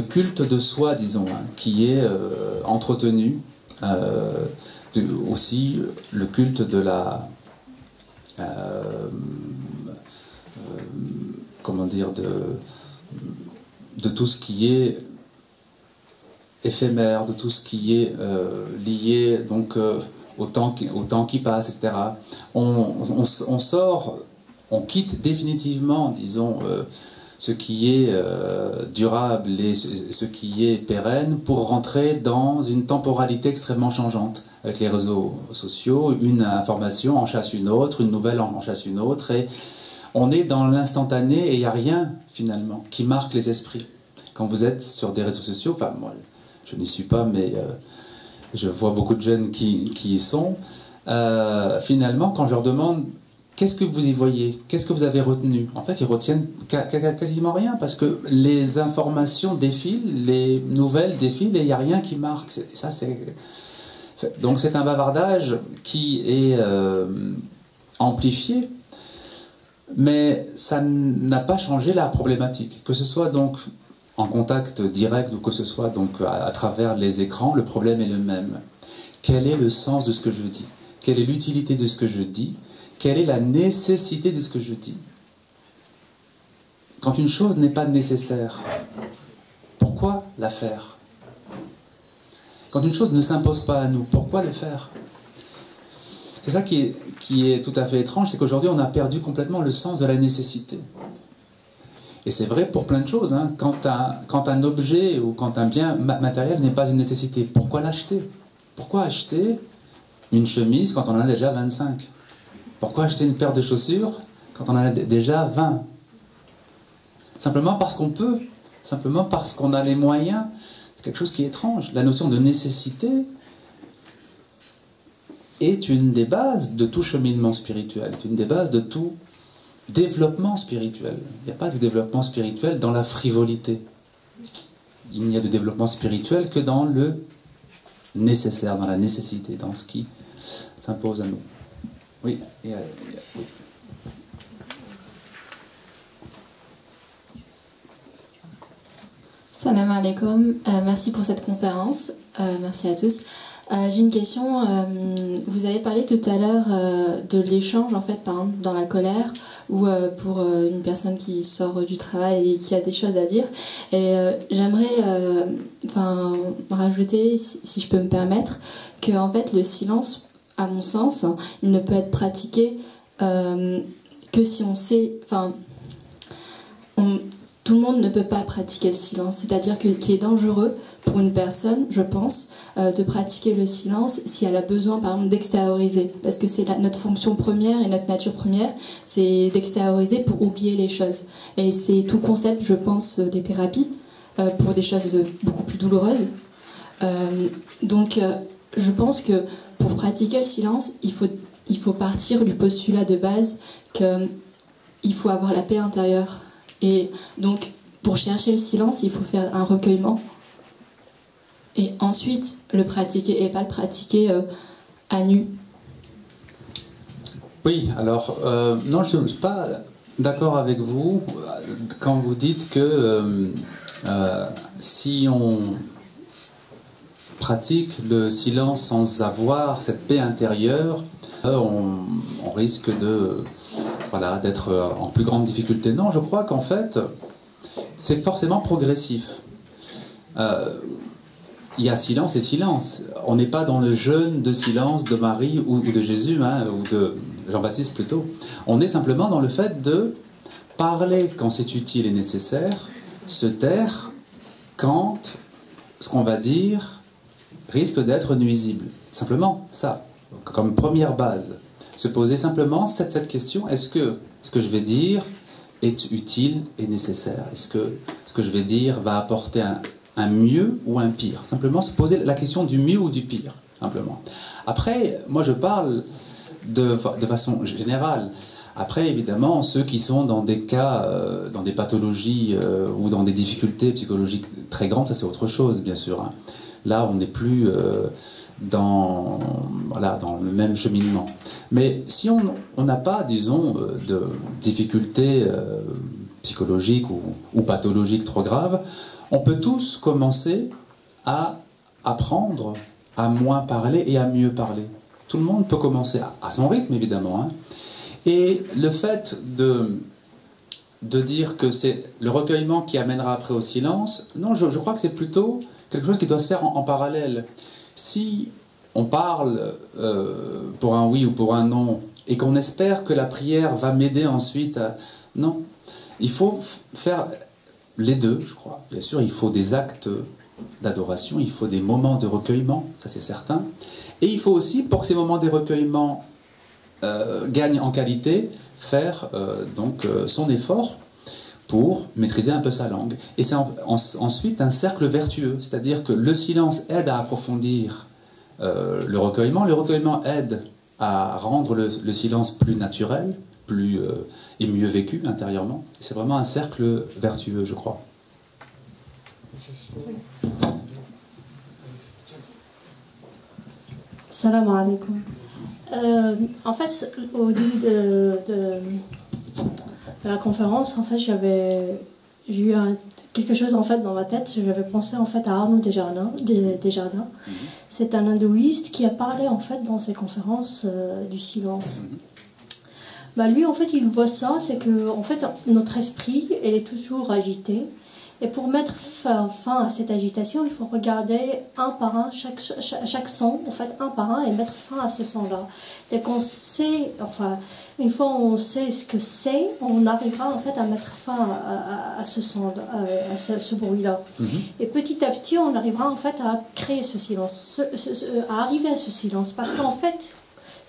culte de soi, disons, hein, qui est entretenu. Aussi le culte de la comment dire, de tout ce qui est éphémère, de tout ce qui est lié donc au temps qui passe, etc. On sort, on quitte définitivement, disons, ce qui est durable et ce qui est pérenne pour rentrer dans une temporalité extrêmement changeante. Avec les réseaux sociaux, une information en chasse une autre, une nouvelle en chasse une autre, et on est dans l'instantané et il n'y a rien finalement qui marque les esprits. Quand vous êtes sur des réseaux sociaux, enfin moi je n'y suis pas, mais je vois beaucoup de jeunes qui y sont, finalement quand je leur demande qu'est-ce que vous y voyez, qu'est-ce que vous avez retenu, en fait ils retiennent quasiment rien parce que les informations défilent, les nouvelles défilent et il n'y a rien qui marque. Ça c'est... Donc c'est un bavardage qui est amplifié, mais ça n'a pas changé la problématique. Que ce soit donc en contact direct ou que ce soit donc à travers les écrans, le problème est le même. Quel est le sens de ce que je dis? Quelle est l'utilité de ce que je dis? Quelle est la nécessité de ce que je dis? Quand une chose n'est pas nécessaire, pourquoi la faire? Quand une chose ne s'impose pas à nous, pourquoi le faire? C'est ça qui est tout à fait étrange, c'est qu'aujourd'hui on a perdu complètement le sens de la nécessité. Et c'est vrai pour plein de choses, hein. Quand un objet ou quand un bien matériel n'est pas une nécessité, pourquoi l'acheter? Pourquoi acheter une chemise quand on en a déjà 25? Pourquoi acheter une paire de chaussures quand on en a déjà 20? Simplement parce qu'on peut, simplement parce qu'on a les moyens. C'est quelque chose qui est étrange. La notion de nécessité est une des bases de tout cheminement spirituel, est une des bases de tout développement spirituel. Il n'y a pas de développement spirituel dans la frivolité. Il n'y a de développement spirituel que dans le nécessaire, dans la nécessité, dans ce qui s'impose à nous. Oui, oui. Salam alaikum, merci pour cette conférence, merci à tous. J'ai une question, vous avez parlé tout à l'heure de l'échange en fait, par exemple dans la colère ou pour une personne qui sort du travail et qui a des choses à dire. Et j'aimerais rajouter, si je peux me permettre, que en fait le silence, à mon sens, il ne peut être pratiqué que si on sait... Tout le monde ne peut pas pratiquer le silence, c'est-à-dire qu'il est dangereux pour une personne, je pense, de pratiquer le silence si elle a besoin, par exemple, d'extérioriser. Parce que c'est notre fonction première et notre nature première, c'est d'extérioriser pour oublier les choses. Et c'est tout le concept, je pense, des thérapies, pour des choses beaucoup plus douloureuses. Donc, je pense que pour pratiquer le silence, il faut partir du postulat de base qu'il faut avoir la paix intérieure. Et donc, pour chercher le silence, il faut faire un recueillement. Et ensuite, le pratiquer, et pas le pratiquer à nu. Oui, alors, non, je ne suis pas d'accord avec vous quand vous dites que si on pratique le silence sans avoir cette paix intérieure, on risque d'être en plus grande difficulté. Non, je crois qu'en fait, c'est forcément progressif. Il y a silence et silence. On n'est pas dans le jeûne de silence de Marie ou de Jésus, ou de Jean-Baptiste plutôt. On est simplement dans le fait de parler quand c'est utile et nécessaire, se taire quand ce qu'on va dire risque d'être nuisible. Simplement ça, comme première base. Se poser simplement cette question, est-ce que ce que je vais dire est utile et nécessaire? Est-ce que ce que je vais dire va apporter un mieux ou un pire? Simplement se poser la question du mieux ou du pire, simplement. Après, moi je parle de façon générale. Après, évidemment, ceux qui sont dans des cas, dans des pathologies ou dans des difficultés psychologiques très grandes, ça c'est autre chose, bien sûr. Hein. Là, on n'est plus dans le même cheminement. Mais si on n'a pas, disons, de difficultés psychologiques ou pathologiques trop graves, on peut tous commencer à apprendre à moins parler et à mieux parler. Tout le monde peut commencer à son rythme, évidemment. Hein. Et le fait de dire que c'est le recueillement qui amènera après au silence, non, je crois que c'est plutôt quelque chose qui doit se faire en parallèle. Si on parle pour un oui ou pour un non, et qu'on espère que la prière va m'aider ensuite à... Non, il faut faire les deux, je crois. Bien sûr, il faut des actes d'adoration, il faut des moments de recueillement, ça c'est certain. Et il faut aussi, pour que ces moments de recueillement gagnent en qualité, faire son effort pour maîtriser un peu sa langue. Et c'est ensuite un cercle vertueux, c'est-à-dire que le silence aide à approfondir le recueillement aide à rendre le silence plus naturel, et mieux vécu intérieurement. C'est vraiment un cercle vertueux, je crois. Salam alaikum. En fait, au début de la conférence, en fait, j'ai eu quelque chose en fait dans ma tête. J'avais pensé en fait à Arnaud Desjardins. C'est un hindouiste qui a parlé en fait dans ses conférences du silence. Lui, en fait, il voit ça, c'est que en fait notre esprit, elle est toujours agité. Et pour mettre fin à cette agitation, il faut regarder un par un chaque son, en fait, un par un, et mettre fin à ce son-là. Dès qu'on sait, enfin, une fois on sait ce que c'est, on arrivera en fait à mettre fin à ce son, à ce bruit-là. Et petit à petit, on arrivera en fait à créer ce silence, à arriver à ce silence. Parce qu'en fait,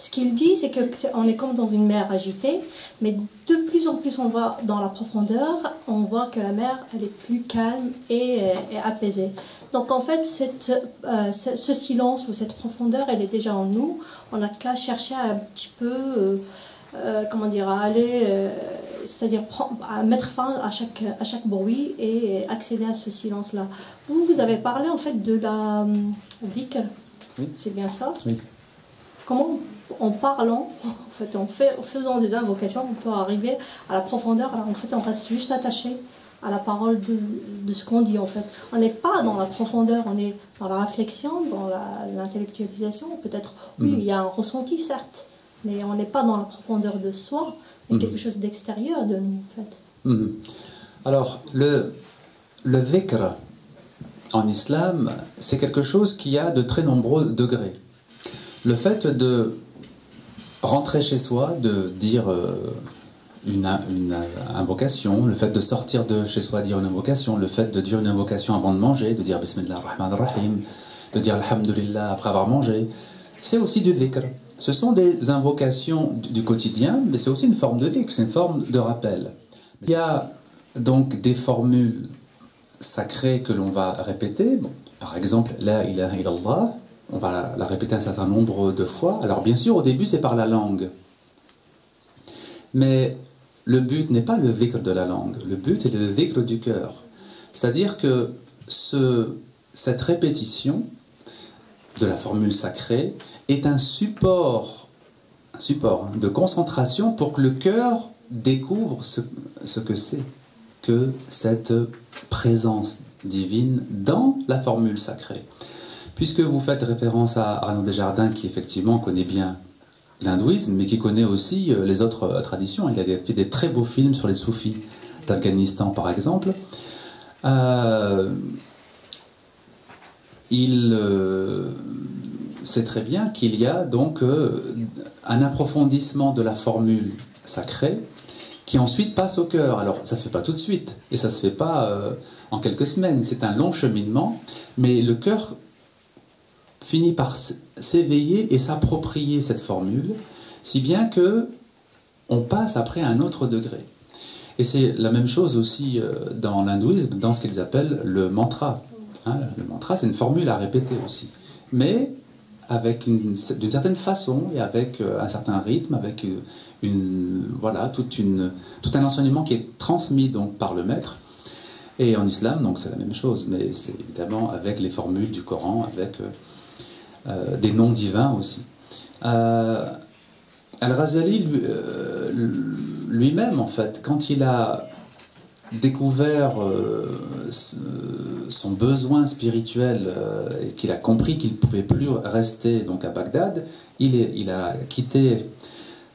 ce qu'il dit, c'est qu'on est comme dans une mer agitée, mais de plus en plus on va dans la profondeur, on voit que la mer, elle est plus calme et apaisée. Donc en fait, ce silence ou cette profondeur, elle est déjà en nous. On n'a qu'à chercher un petit peu, comment dire, à aller, c'est-à-dire à mettre fin à chaque bruit et accéder à ce silence-là. Vous avez parlé en fait de la dhikr, oui. C'est bien ça? Oui. Comment, en parlant, en fait, en faisant des invocations, on peut arriver à la profondeur. Alors, en fait, on reste juste attaché à la parole de ce qu'on dit, en fait. On n'est pas dans la profondeur, on est dans la réflexion, dans l'intellectualisation. Peut-être, oui, il y a un ressenti, certes, mais on n'est pas dans la profondeur de soi. Il y a quelque chose d'extérieur de nous, en fait. Alors, le dhikr en islam, c'est quelque chose qui a de très nombreux degrés. Le fait de rentrer chez soi, de dire une invocation, le fait de sortir de chez soi, dire une invocation, le fait de dire une invocation avant de manger, de dire Bismillah ar-Rahman ar-Rahim, de dire Alhamdulillah après avoir mangé, c'est aussi du dhikr. Ce sont des invocations du quotidien, mais c'est aussi une forme de dhikr, c'est une forme de rappel. Il y a donc des formules sacrées que l'on va répéter. Bon, par exemple, La ilaha illallah, on va la répéter un certain nombre de fois. Alors bien sûr, au début, c'est par la langue. Mais le but n'est pas le dhikr de la langue. Le but est le dhikr du cœur. C'est-à-dire que cette répétition de la formule sacrée est un support de concentration pour que le cœur découvre ce que c'est que cette présence divine dans la formule sacrée. Puisque vous faites référence à Arnaud Desjardins, qui effectivement connaît bien l'hindouisme, mais qui connaît aussi les autres traditions. Il a fait des très beaux films sur les soufis d'Afghanistan, par exemple. Il sait très bien qu'il y a donc un approfondissement de la formule sacrée qui ensuite passe au cœur. Alors, ça ne se fait pas tout de suite, et ça ne se fait pas en quelques semaines. C'est un long cheminement, mais le cœur finit par s'éveiller et s'approprier cette formule, si bien que on passe après à un autre degré. Et c'est la même chose aussi dans l'hindouisme, dans ce qu'ils appellent le mantra. Le mantra, c'est une formule à répéter aussi, mais d'une certaine façon et avec un certain rythme, avec tout un enseignement qui est transmis donc par le maître. Et en islam, donc c'est la même chose, mais c'est évidemment avec les formules du Coran, avec des noms divins aussi. Al-Ghazali lui-même, en fait, quand il a découvert son besoin spirituel et qu'il a compris qu'il ne pouvait plus rester donc à Bagdad, il a quitté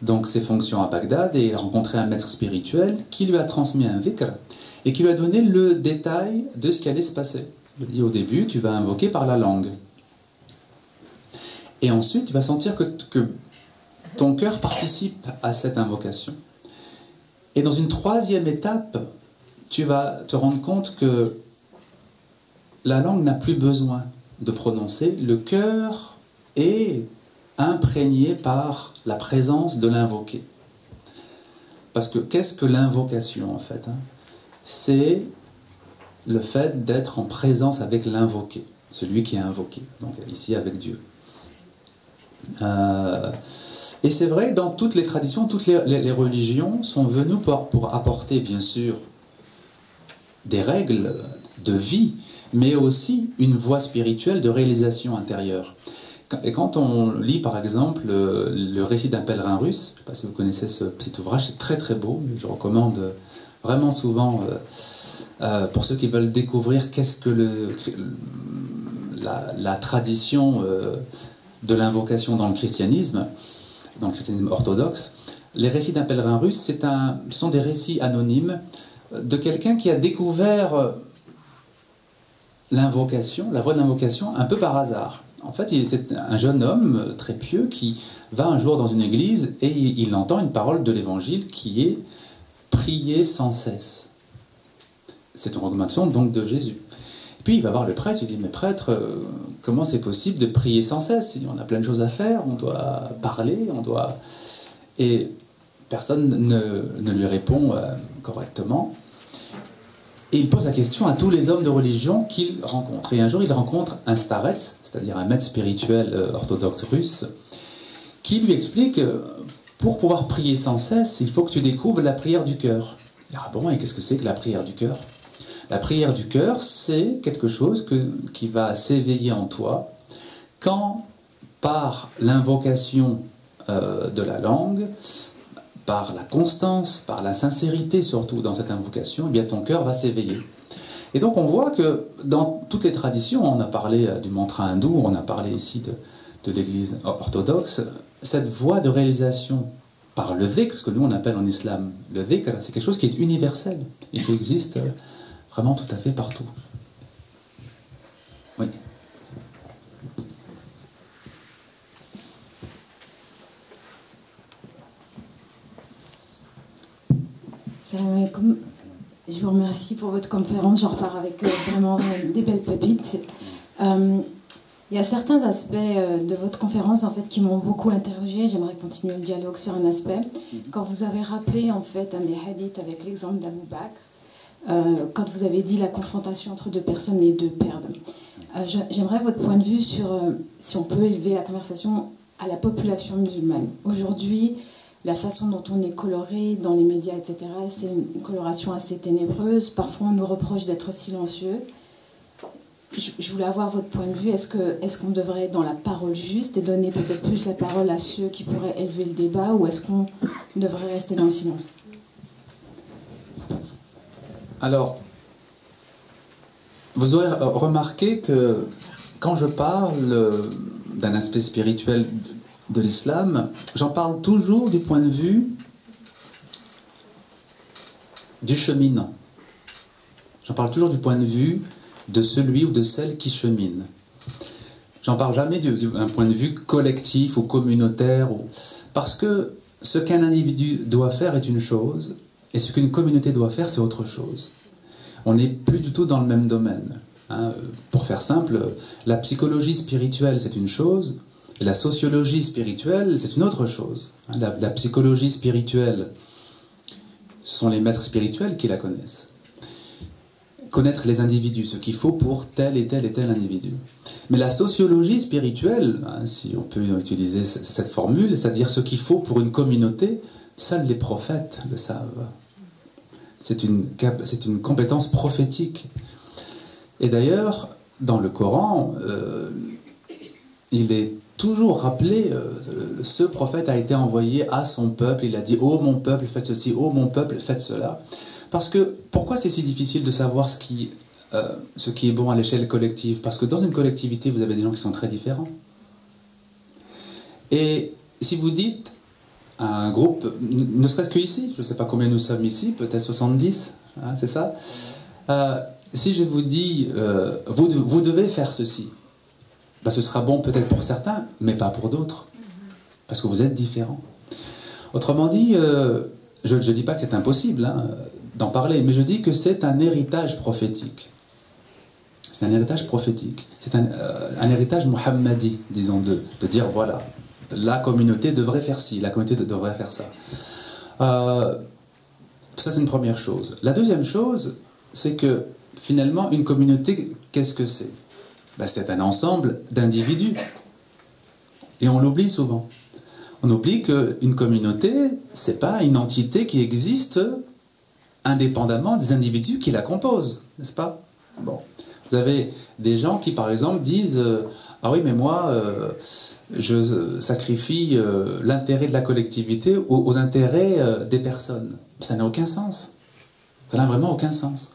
donc ses fonctions à Bagdad et il a rencontré un maître spirituel qui lui a transmis un dhikr et qui lui a donné le détail de ce qui allait se passer. Il dit au début, tu vas invoquer par la langue. Et ensuite, tu vas sentir que ton cœur participe à cette invocation. Et dans une troisième étape, tu vas te rendre compte que la langue n'a plus besoin de prononcer. Le cœur est imprégné par la présence de l'invoqué. Parce que qu'est-ce que l'invocation en fait? C'est le fait d'être en présence avec l'invoqué, celui qui est invoqué, donc ici avec Dieu. Et c'est vrai, dans toutes les traditions, toutes les religions sont venues pour apporter, bien sûr, des règles de vie, mais aussi une voie spirituelle de réalisation intérieure. Et quand on lit, par exemple, le récit d'un pèlerin russe, je ne sais pas si vous connaissez ce petit ouvrage, c'est très très beau, je recommande vraiment souvent pour ceux qui veulent découvrir qu'est-ce que la tradition de l'invocation dans le christianisme orthodoxe. Les récits d'un pèlerin russe, ce sont des récits anonymes de quelqu'un qui a découvert l'invocation, la voie d'invocation, un peu par hasard. En fait, c'est un jeune homme très pieux qui va un jour dans une église et il entend une parole de l'évangile qui est « prier sans cesse ». C'est une recommandation donc de Jésus. Puis il va voir le prêtre, il dit « Mais prêtre, comment c'est possible de prier sans cesse? On a plein de choses à faire, on doit parler, on doit... » Et personne ne lui répond correctement. Et il pose la question à tous les hommes de religion qu'il rencontre. Et un jour, il rencontre un starets, c'est-à-dire un maître spirituel orthodoxe russe, qui lui explique pour pouvoir prier sans cesse, il faut que tu découvres la prière du cœur. Ah bon, et qu'est-ce que c'est que la prière du cœur? La prière du cœur, c'est quelque chose qui va s'éveiller en toi quand, par l'invocation de la langue, par la constance, par la sincérité surtout dans cette invocation, eh bien ton cœur va s'éveiller. Et donc on voit que dans toutes les traditions, on a parlé du mantra hindou, on a parlé ici de l'église orthodoxe, cette voie de réalisation par le dhikr, ce que nous on appelle en islam le dhikr, c'est quelque chose qui est universel et qui existe vraiment tout à fait partout. Oui. Salam alaikum. Je vous remercie pour votre conférence. Je repars avec vraiment des belles pépites. Il y a certains aspects de votre conférence en fait, qui m'ont beaucoup interrogée. J'aimerais continuer le dialogue sur un aspect. Quand vous avez rappelé en fait, un des hadiths avec l'exemple d'Abou Bakr, quand vous avez dit la confrontation entre deux personnes, les deux perdent. J'aimerais votre point de vue sur si on peut élever la conversation à la population musulmane. Aujourd'hui, la façon dont on est coloré dans les médias, etc., c'est une coloration assez ténébreuse. Parfois, on nous reproche d'être silencieux. Je voulais avoir votre point de vue. Est-ce qu'on devrait être dans la parole juste et donner peut-être plus la parole à ceux qui pourraient élever le débat, ou est-ce qu'on devrait rester dans le silence? Alors, vous aurez remarqué que quand je parle d'un aspect spirituel de l'islam, j'en parle toujours du point de vue du cheminant. J'en parle toujours du point de vue de celui ou de celle qui chemine. J'en parle jamais d'un point de vue collectif ou communautaire, parce que ce qu'un individu doit faire est une chose, et ce qu'une communauté doit faire, c'est autre chose. On n'est plus du tout dans le même domaine. Pour faire simple, la psychologie spirituelle, c'est une chose, et la sociologie spirituelle, c'est une autre chose. La psychologie spirituelle, ce sont les maîtres spirituels qui la connaissent. Connaître les individus, ce qu'il faut pour tel et tel et tel individu. Mais la sociologie spirituelle, si on peut utiliser cette formule, c'est-à-dire ce qu'il faut pour une communauté, seuls les prophètes le savent. C'est une compétence prophétique. Et d'ailleurs, dans le Coran, il est toujours rappelé, ce prophète a été envoyé à son peuple, il a dit « Oh mon peuple, faites ceci, oh mon peuple, faites cela ». Parce que, pourquoi c'est si difficile de savoir ce qui est bon à l'échelle collective? Parce que dans une collectivité, vous avez des gens qui sont très différents. Et si vous dites à un groupe, ne serait-ce qu'ici, je ne sais pas combien nous sommes ici, peut-être 70, hein, c'est ça, si je vous dis, vous devez faire ceci, ben, ce sera bon peut-être pour certains, mais pas pour d'autres, parce que vous êtes différents. Autrement dit, je ne dis pas que c'est impossible d'en parler, mais je dis que c'est un héritage prophétique. C'est un héritage prophétique. C'est un héritage muhammadi, disons, de dire, voilà, la communauté devrait faire ci, la communauté devrait faire ça. Ça, c'est une première chose. La deuxième chose, c'est que, finalement, une communauté, qu'est-ce que c'est? Ben, c'est un ensemble d'individus. Et on l'oublie souvent. On oublie qu'une communauté, c'est pas une entité qui existe indépendamment des individus qui la composent, n'est-ce pas? Bon. Vous avez des gens qui, par exemple, disent ah oui, mais moi, je sacrifie l'intérêt de la collectivité aux intérêts des personnes. Ça n'a aucun sens. Ça n'a vraiment aucun sens.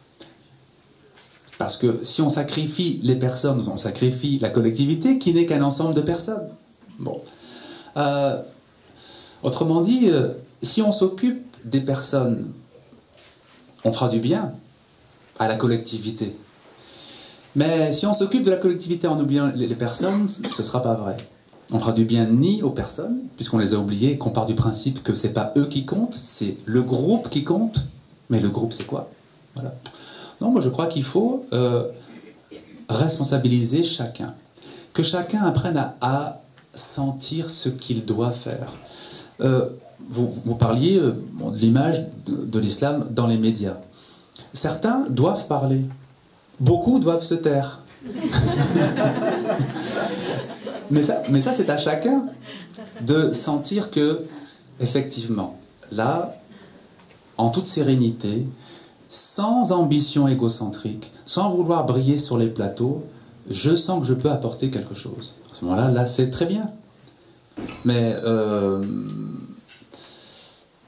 Parce que si on sacrifie les personnes, on sacrifie la collectivité qui n'est qu'un ensemble de personnes. Bon. Autrement dit, si on s'occupe des personnes, on fera du bien à la collectivité. Mais si on s'occupe de la collectivité en oubliant les personnes, ce ne sera pas vrai. On fera du bien ni aux personnes, puisqu'on les a oubliées, et qu'on part du principe que ce n'est pas eux qui comptent, c'est le groupe qui compte. Mais le groupe, c'est quoi? Voilà. Non, moi je crois qu'il faut responsabiliser chacun. Que chacun apprenne à sentir ce qu'il doit faire. Vous parliez de l'image de l'islam dans les médias. Certains doivent parler. Beaucoup doivent se taire. mais ça c'est à chacun de sentir que, effectivement, là, en toute sérénité, sans ambition égocentrique, sans vouloir briller sur les plateaux, je sens que je peux apporter quelque chose. À ce moment-là, là, c'est très bien. Mais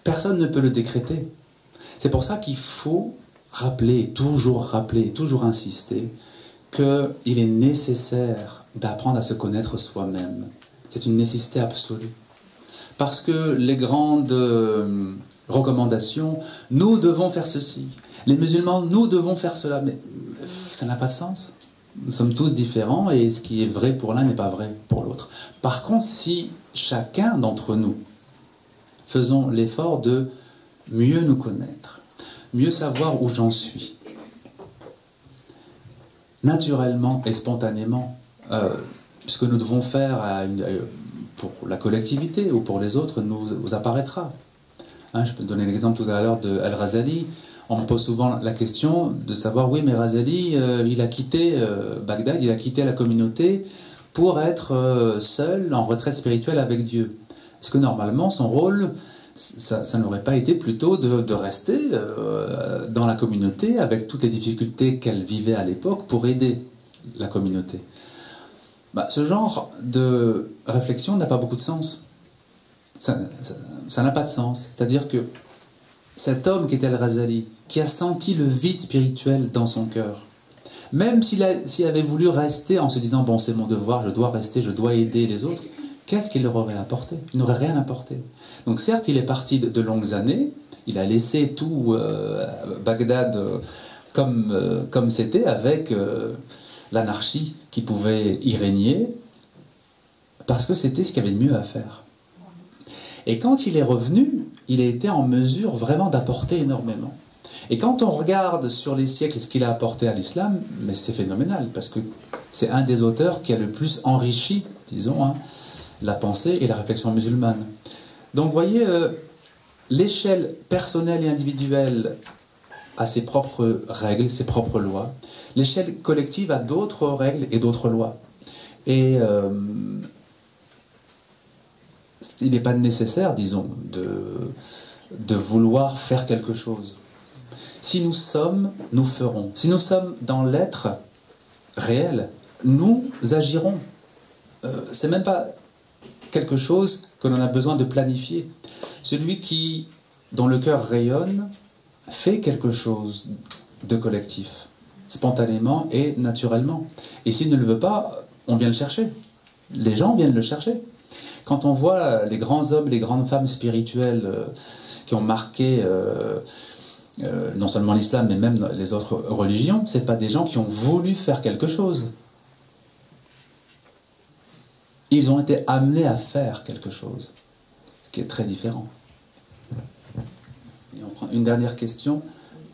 personne ne peut le décréter. C'est pour ça qu'il faut rappeler, toujours insister, qu'il est nécessaire d'apprendre à se connaître soi-même. C'est une nécessité absolue. Parce que les grandes recommandations, nous devons faire ceci. Les musulmans, nous devons faire cela. Mais ça n'a pas de sens. Nous sommes tous différents et ce qui est vrai pour l'un n'est pas vrai pour l'autre. Par contre, si chacun d'entre nous faisons l'effort de mieux nous connaître, mieux savoir où j'en suis, naturellement et spontanément, ce que nous devons faire pour la collectivité ou pour les autres nous apparaîtra. Je peux donner l'exemple tout à l'heure de Al-Razali. On me pose souvent la question de savoir, oui, mais Razali, il a quitté Bagdad, il a quitté la communauté pour être seul, en retraite spirituelle avec Dieu. Est-ce que normalement, son rôle, ça n'aurait pas été plutôt de rester dans la communauté avec toutes les difficultés qu'elle vivait à l'époque pour aider la communauté? Ce genre de réflexion n'a pas beaucoup de sens. Ça n'a pas de sens. C'est-à-dire que cet homme qui était Al-Razali, qui a senti le vide spirituel dans son cœur, même s'il avait voulu rester en se disant « bon, c'est mon devoir, je dois rester, je dois aider les autres », qu'est-ce qu'il leur aurait apporté? Il n'aurait rien apporté. Donc certes, il est parti de longues années, il a laissé tout Bagdad comme c'était, avec l'anarchie qui pouvait y régner, parce que c'était ce qu'il y avait de mieux à faire. Et quand il est revenu, il a été en mesure vraiment d'apporter énormément. Et quand on regarde sur les siècles ce qu'il a apporté à l'islam, mais c'est phénoménal, parce que c'est un des auteurs qui a le plus enrichi, disons, la pensée et la réflexion musulmane. Donc vous voyez, l'échelle personnelle et individuelle a ses propres règles, ses propres lois. L'échelle collective a d'autres règles et d'autres lois. Et il n'est pas nécessaire, disons, de vouloir faire quelque chose. Si nous sommes, nous ferons. Si nous sommes dans l'être réel, nous agirons. C'est même pas quelque chose que l'on a besoin de planifier. Celui dont le cœur rayonne fait quelque chose de collectif, spontanément et naturellement. Et s'il ne le veut pas, on vient le chercher. Les gens viennent le chercher. Quand on voit les grands hommes, les grandes femmes spirituelles qui ont marqué non seulement l'islam, mais même les autres religions, ce n'est pas des gens qui ont voulu faire quelque chose. Ils ont été amenés à faire quelque chose, ce qui est très différent. Et on prend une dernière question,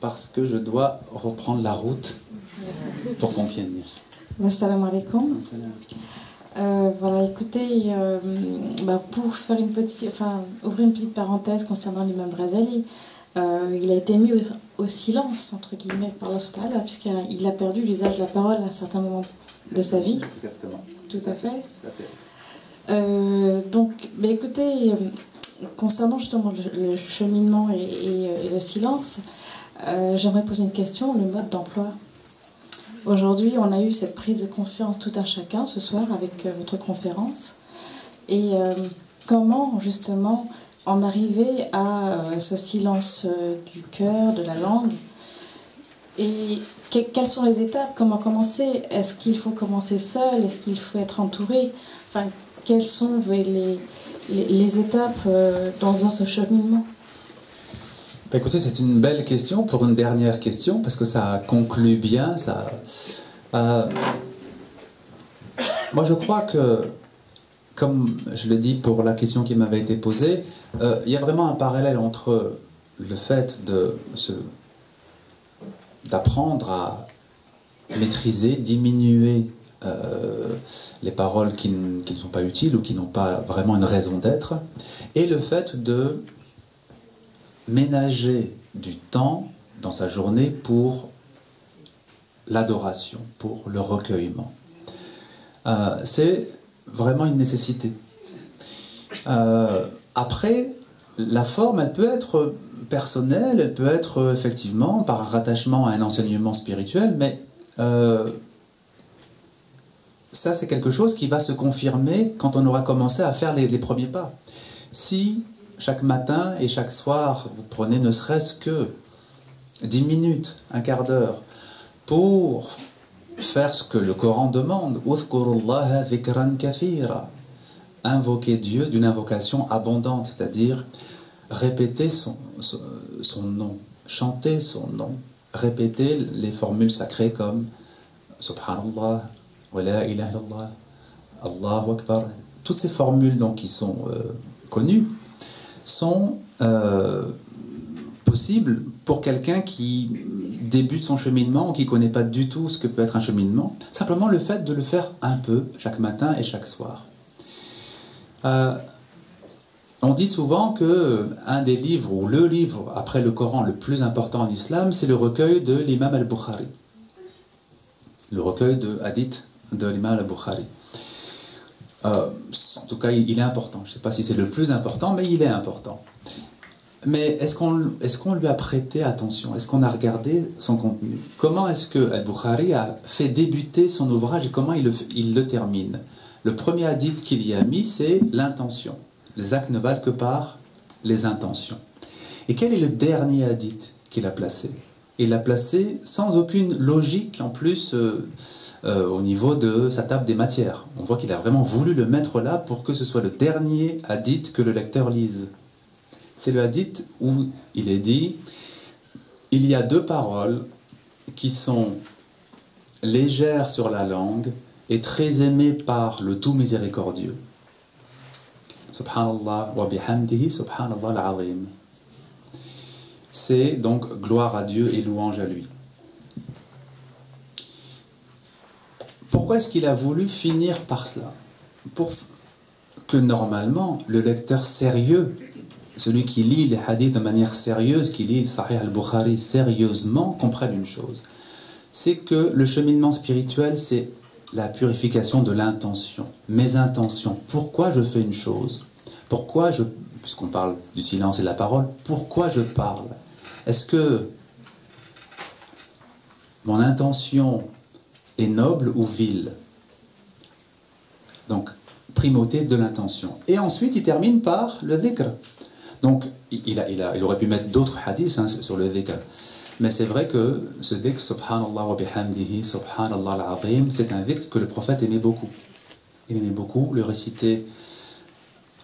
parce que je dois reprendre la route pour Compiègne. Assalamu alaikum. Voilà, écoutez, pour faire ouvrir une petite parenthèse concernant l'imam Razali, il a été mis au silence, entre guillemets, par Allah subhanahu wa ta'ala, puisqu'il a perdu l'usage de la parole à un certain moment de sa vie. Exactement. Tout à fait. Donc, écoutez, concernant justement le cheminement et le silence, j'aimerais poser une question, le mode d'emploi. Aujourd'hui, on a eu cette prise de conscience tout un chacun ce soir avec votre conférence. Et comment, justement, en arriver à ce silence du cœur, de la langue? Et quelles sont les étapes? Comment commencer? Est-ce qu'il faut commencer seul? Est-ce qu'il faut être entouré? Enfin, quelles sont les étapes dans ce cheminement? Écoutez, c'est une belle question pour une dernière question, parce que ça conclut bien, Moi, je crois que, comme je l'ai dit pour la question qui m'avait été posée, il y a vraiment un parallèle entre le fait d'apprendre à maîtriser, diminuer les paroles qui ne sont pas utiles ou qui n'ont pas vraiment une raison d'être, et le fait de ménager du temps dans sa journée pour l'adoration, pour le recueillement. C'est vraiment une nécessité. Après, la forme, elle peut être personnelle, elle peut être effectivement par un rattachement à un enseignement spirituel, mais ça, c'est quelque chose qui va se confirmer quand on aura commencé à faire les premiers pas. Si chaque matin et chaque soir, vous prenez ne serait-ce que 10 minutes, un quart d'heure, pour faire ce que le Coran demande, invoquer Dieu d'une invocation abondante, c'est-à-dire répéter son nom, chanter son nom, répéter les formules sacrées comme Subhanallah, wa la ilaha illallah, Allahu Akbar. Toutes ces formules donc, qui sont connues sont possibles pour quelqu'un qui débute son cheminement ou qui ne connaît pas du tout ce que peut être un cheminement. Simplement le fait de le faire un peu chaque matin et chaque soir. On dit souvent que un des livres, ou le livre après le Coran le plus important en islam, c'est le recueil de l'imam al-Bukhari. Le recueil de hadith de l'imam al-Bukhari. En tout cas, il est important. Je ne sais pas si c'est le plus important, mais il est important. Mais est-ce qu'on lui a prêté attention? Est-ce qu'on a regardé son contenu? Comment est-ce que al-Bukhari a fait débuter son ouvrage et comment il le termine? Le premier hadith qu'il y a mis, c'est l'intention. Les actes ne valent que par les intentions. Et quel est le dernier hadith qu'il a placé? Il l'a placé sans aucune logique en plus au niveau de sa table des matières. On voit qu'il a vraiment voulu le mettre là pour que ce soit le dernier hadith que le lecteur lise. C'est le hadith où il est dit « Il y a deux paroles qui sont légères sur la langue et très aimées par le tout miséricordieux. Subhanallah wa bihamdihi, subhanallah al-azim. » C'est donc gloire à Dieu et louange à lui. Pourquoi est-ce qu'il a voulu finir par cela? Pour que normalement le lecteur sérieux, celui qui lit les hadiths de manière sérieuse, qui lit Sahih al-Bukhari sérieusement, comprenne une chose. C'est que le cheminement spirituel, c'est la purification de l'intention. Mes intentions. Pourquoi je fais une chose? Pourquoi puisqu'on parle du silence et de la parole, pourquoi je parle? Est-ce que mon intention est noble ou vile? Donc, primauté de l'intention. Et ensuite, il termine par le dhikr. Donc, il aurait pu mettre d'autres hadiths sur le dhikr. Mais c'est vrai que ce dhikr, subhanallah wa bihamdihi, subhanallah al-azim, c'est un dhikr que le prophète aimait beaucoup. Il aimait beaucoup le réciter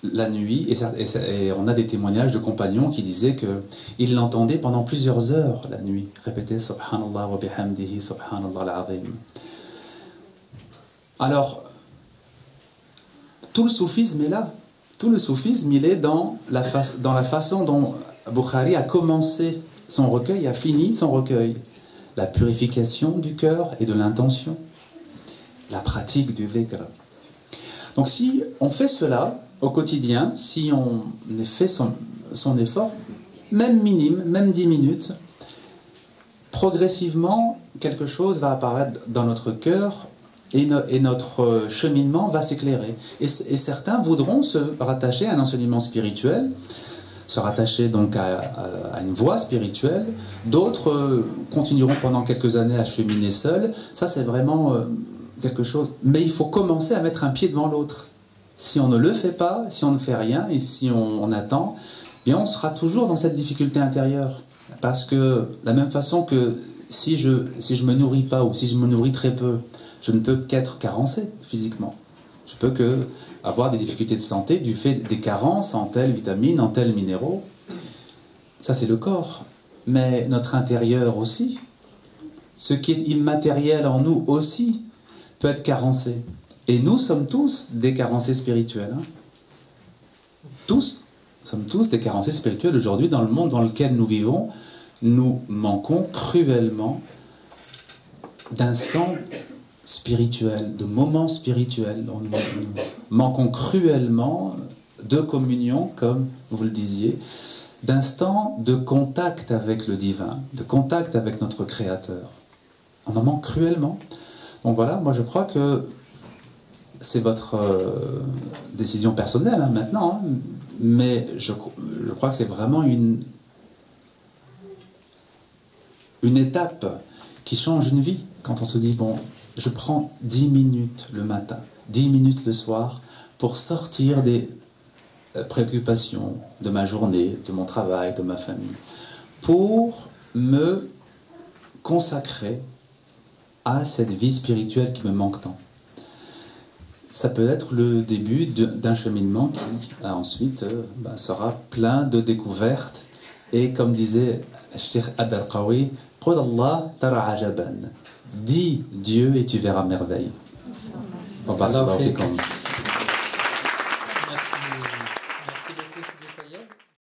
la nuit, et on a des témoignages de compagnons qui disaient qu'ils l'entendaient pendant plusieurs heures la nuit, répéter subhanallah wa bihamdihi, subhanallah al-azim. Alors, tout le soufisme est là. Tout le soufisme, il est dans la façon dont Bukhari a commencé son recueil, a fini son recueil. La purification du cœur et de l'intention. La pratique du dhikr. Donc si on fait cela au quotidien, si on fait son effort, même minime, même 10 minutes, progressivement, quelque chose va apparaître dans notre cœur et notre cheminement va s'éclairer. Et certains voudront se rattacher à un enseignement spirituel, se rattacher donc à une voie spirituelle. D'autres continueront pendant quelques années à cheminer seuls. Ça, c'est vraiment quelque chose. Mais il faut commencer à mettre un pied devant l'autre. Si on ne le fait pas, si on ne fait rien et si on attend, bien on sera toujours dans cette difficulté intérieure. Parce que de la même façon que si je me nourris pas ou si je me nourris très peu, je ne peux qu'être carencé physiquement. Je peux que avoir des difficultés de santé du fait des carences en telles vitamines, en tels minéraux. Ça, c'est le corps. Mais notre intérieur aussi, ce qui est immatériel en nous aussi peut être carencé. Et nous sommes tous des carencés spirituels. Hein. Tous. Nous sommes tous des carencés spirituels aujourd'hui dans le monde dans lequel nous vivons. Nous manquons cruellement d'instants spirituels, de moments spirituels. Nous manquons cruellement de communion, comme vous le disiez, d'instants de contact avec le divin, de contact avec notre Créateur. On en manque cruellement. Donc voilà, moi je crois que c'est votre décision personnelle hein, maintenant, hein, mais je crois que c'est vraiment une étape qui change une vie. Quand on se dit, bon, je prends 10 minutes le matin, 10 minutes le soir, pour sortir des préoccupations de ma journée, de mon travail, de ma famille, pour me consacrer à cette vie spirituelle qui me manque tant. Ça peut être le début d'un cheminement qui ensuite sera plein de découvertes. Et comme disait Cheikh Ad-Darqawi, Qul Allah tara ajaban. Dis Dieu et tu verras merveille.